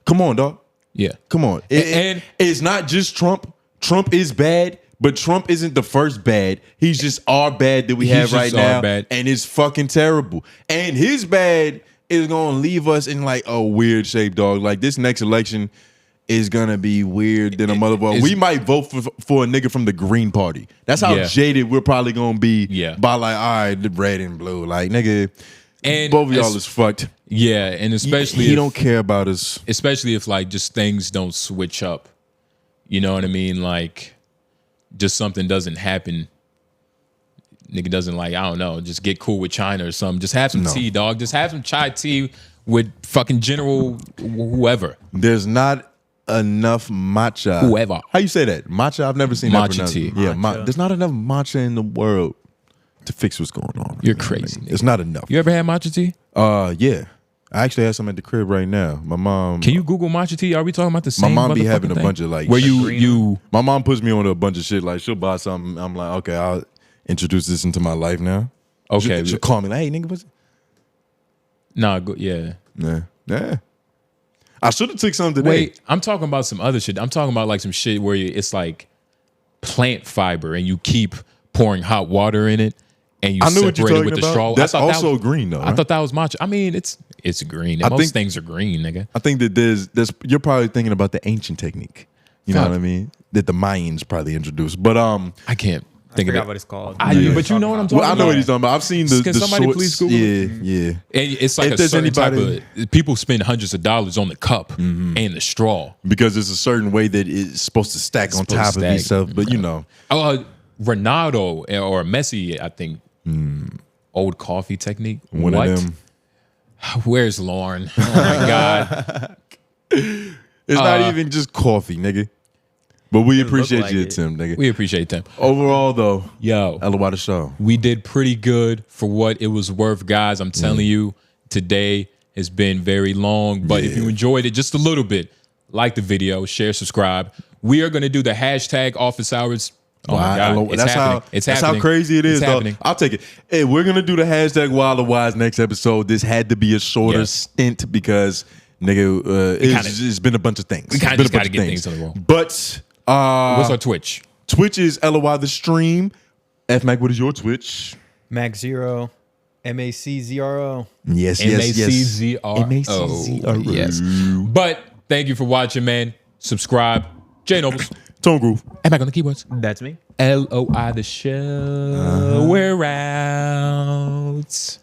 Come on, dog. Yeah. Come on. And it's not just Trump. Trump is bad, but Trump isn't the first bad. He's just our bad that we have right now. And it's fucking terrible. And his bad is going to leave us in like a weird shape, dog. Like this next election is going to be weird than a motherfucker. We might vote for a nigga from the Green Party. That's how jaded we're probably going to be by like, all right, the red and blue. Like, nigga, and both of y'all is fucked. Yeah, and especially he don't care about us. Especially if like just things don't switch up. You know what I mean? Like just something doesn't happen. Nigga doesn't like, I don't know, just get cool with China or something. Just have some tea, dog. Just have some chai tea with fucking General whoever. There's not enough matcha. Whoever. How you say that? Matcha? I've never seen that matcha tea. Yeah, there's not enough matcha in the world to fix what's going on. You're crazy. It's not enough. You ever had matcha tea? Yeah. I actually have some at the crib right now. My mom. Can you Google matcha tea? Are we talking about the same? My mom be having a bunch of like. Where you? My mom puts me on a bunch of shit. Like she'll buy something. I'm like, okay, I'll introduce this into my life now. Okay, she'll call me like, hey, nigga, what's it? Nah, yeah. I should have took something today. Wait, I'm talking about some other shit. I'm talking about like some shit where it's like plant fiber and you keep pouring hot water in it. And you separate it with the straw. That's also green, though. I thought that was matcha. I mean, it's it's green. And most things are green, nigga. I think that there's you're probably thinking about the ancient technique. You know what I mean? That the Mayans probably introduced. But I can't think of it. What it's called. But you know what I'm talking about. I know what he's talking about. I've seen the Can somebody shorts. please Google it? Yeah. It's like a certain type of people spend hundreds of dollars on the cup and the straw because it's a certain way that it's supposed to stack on top of itself. But you know, Ronaldo or Messi, I think, old coffee technique. One of them. Where's Lauren? Oh my god, it's not even just coffee, nigga. But we appreciate you, Tim, nigga. We appreciate Tim. Overall, though, LOI the show. We did pretty good for what it was worth, guys. I'm telling you, today has been very long. But if you enjoyed it just a little bit, like the video, share, subscribe. We are going to do the hashtag office hours. Oh my God. It's happening. That's how crazy it is, though. I'll take it. Hey, we're going to do the hashtag #WildOrWise next episode. This had to be a shorter stint because, nigga, it's been a bunch of things. We kind of just got to get things on the roll. But... what's our Twitch? Twitch is LOI the stream. F Mac, what is your Twitch? Mac0, MACZRO. Yes. MACZRO. Yes. But thank you for watching, man. Subscribe. J Noblez. Tone Groove. F Mac on the keyboards. That's me. LOI the show. We're out.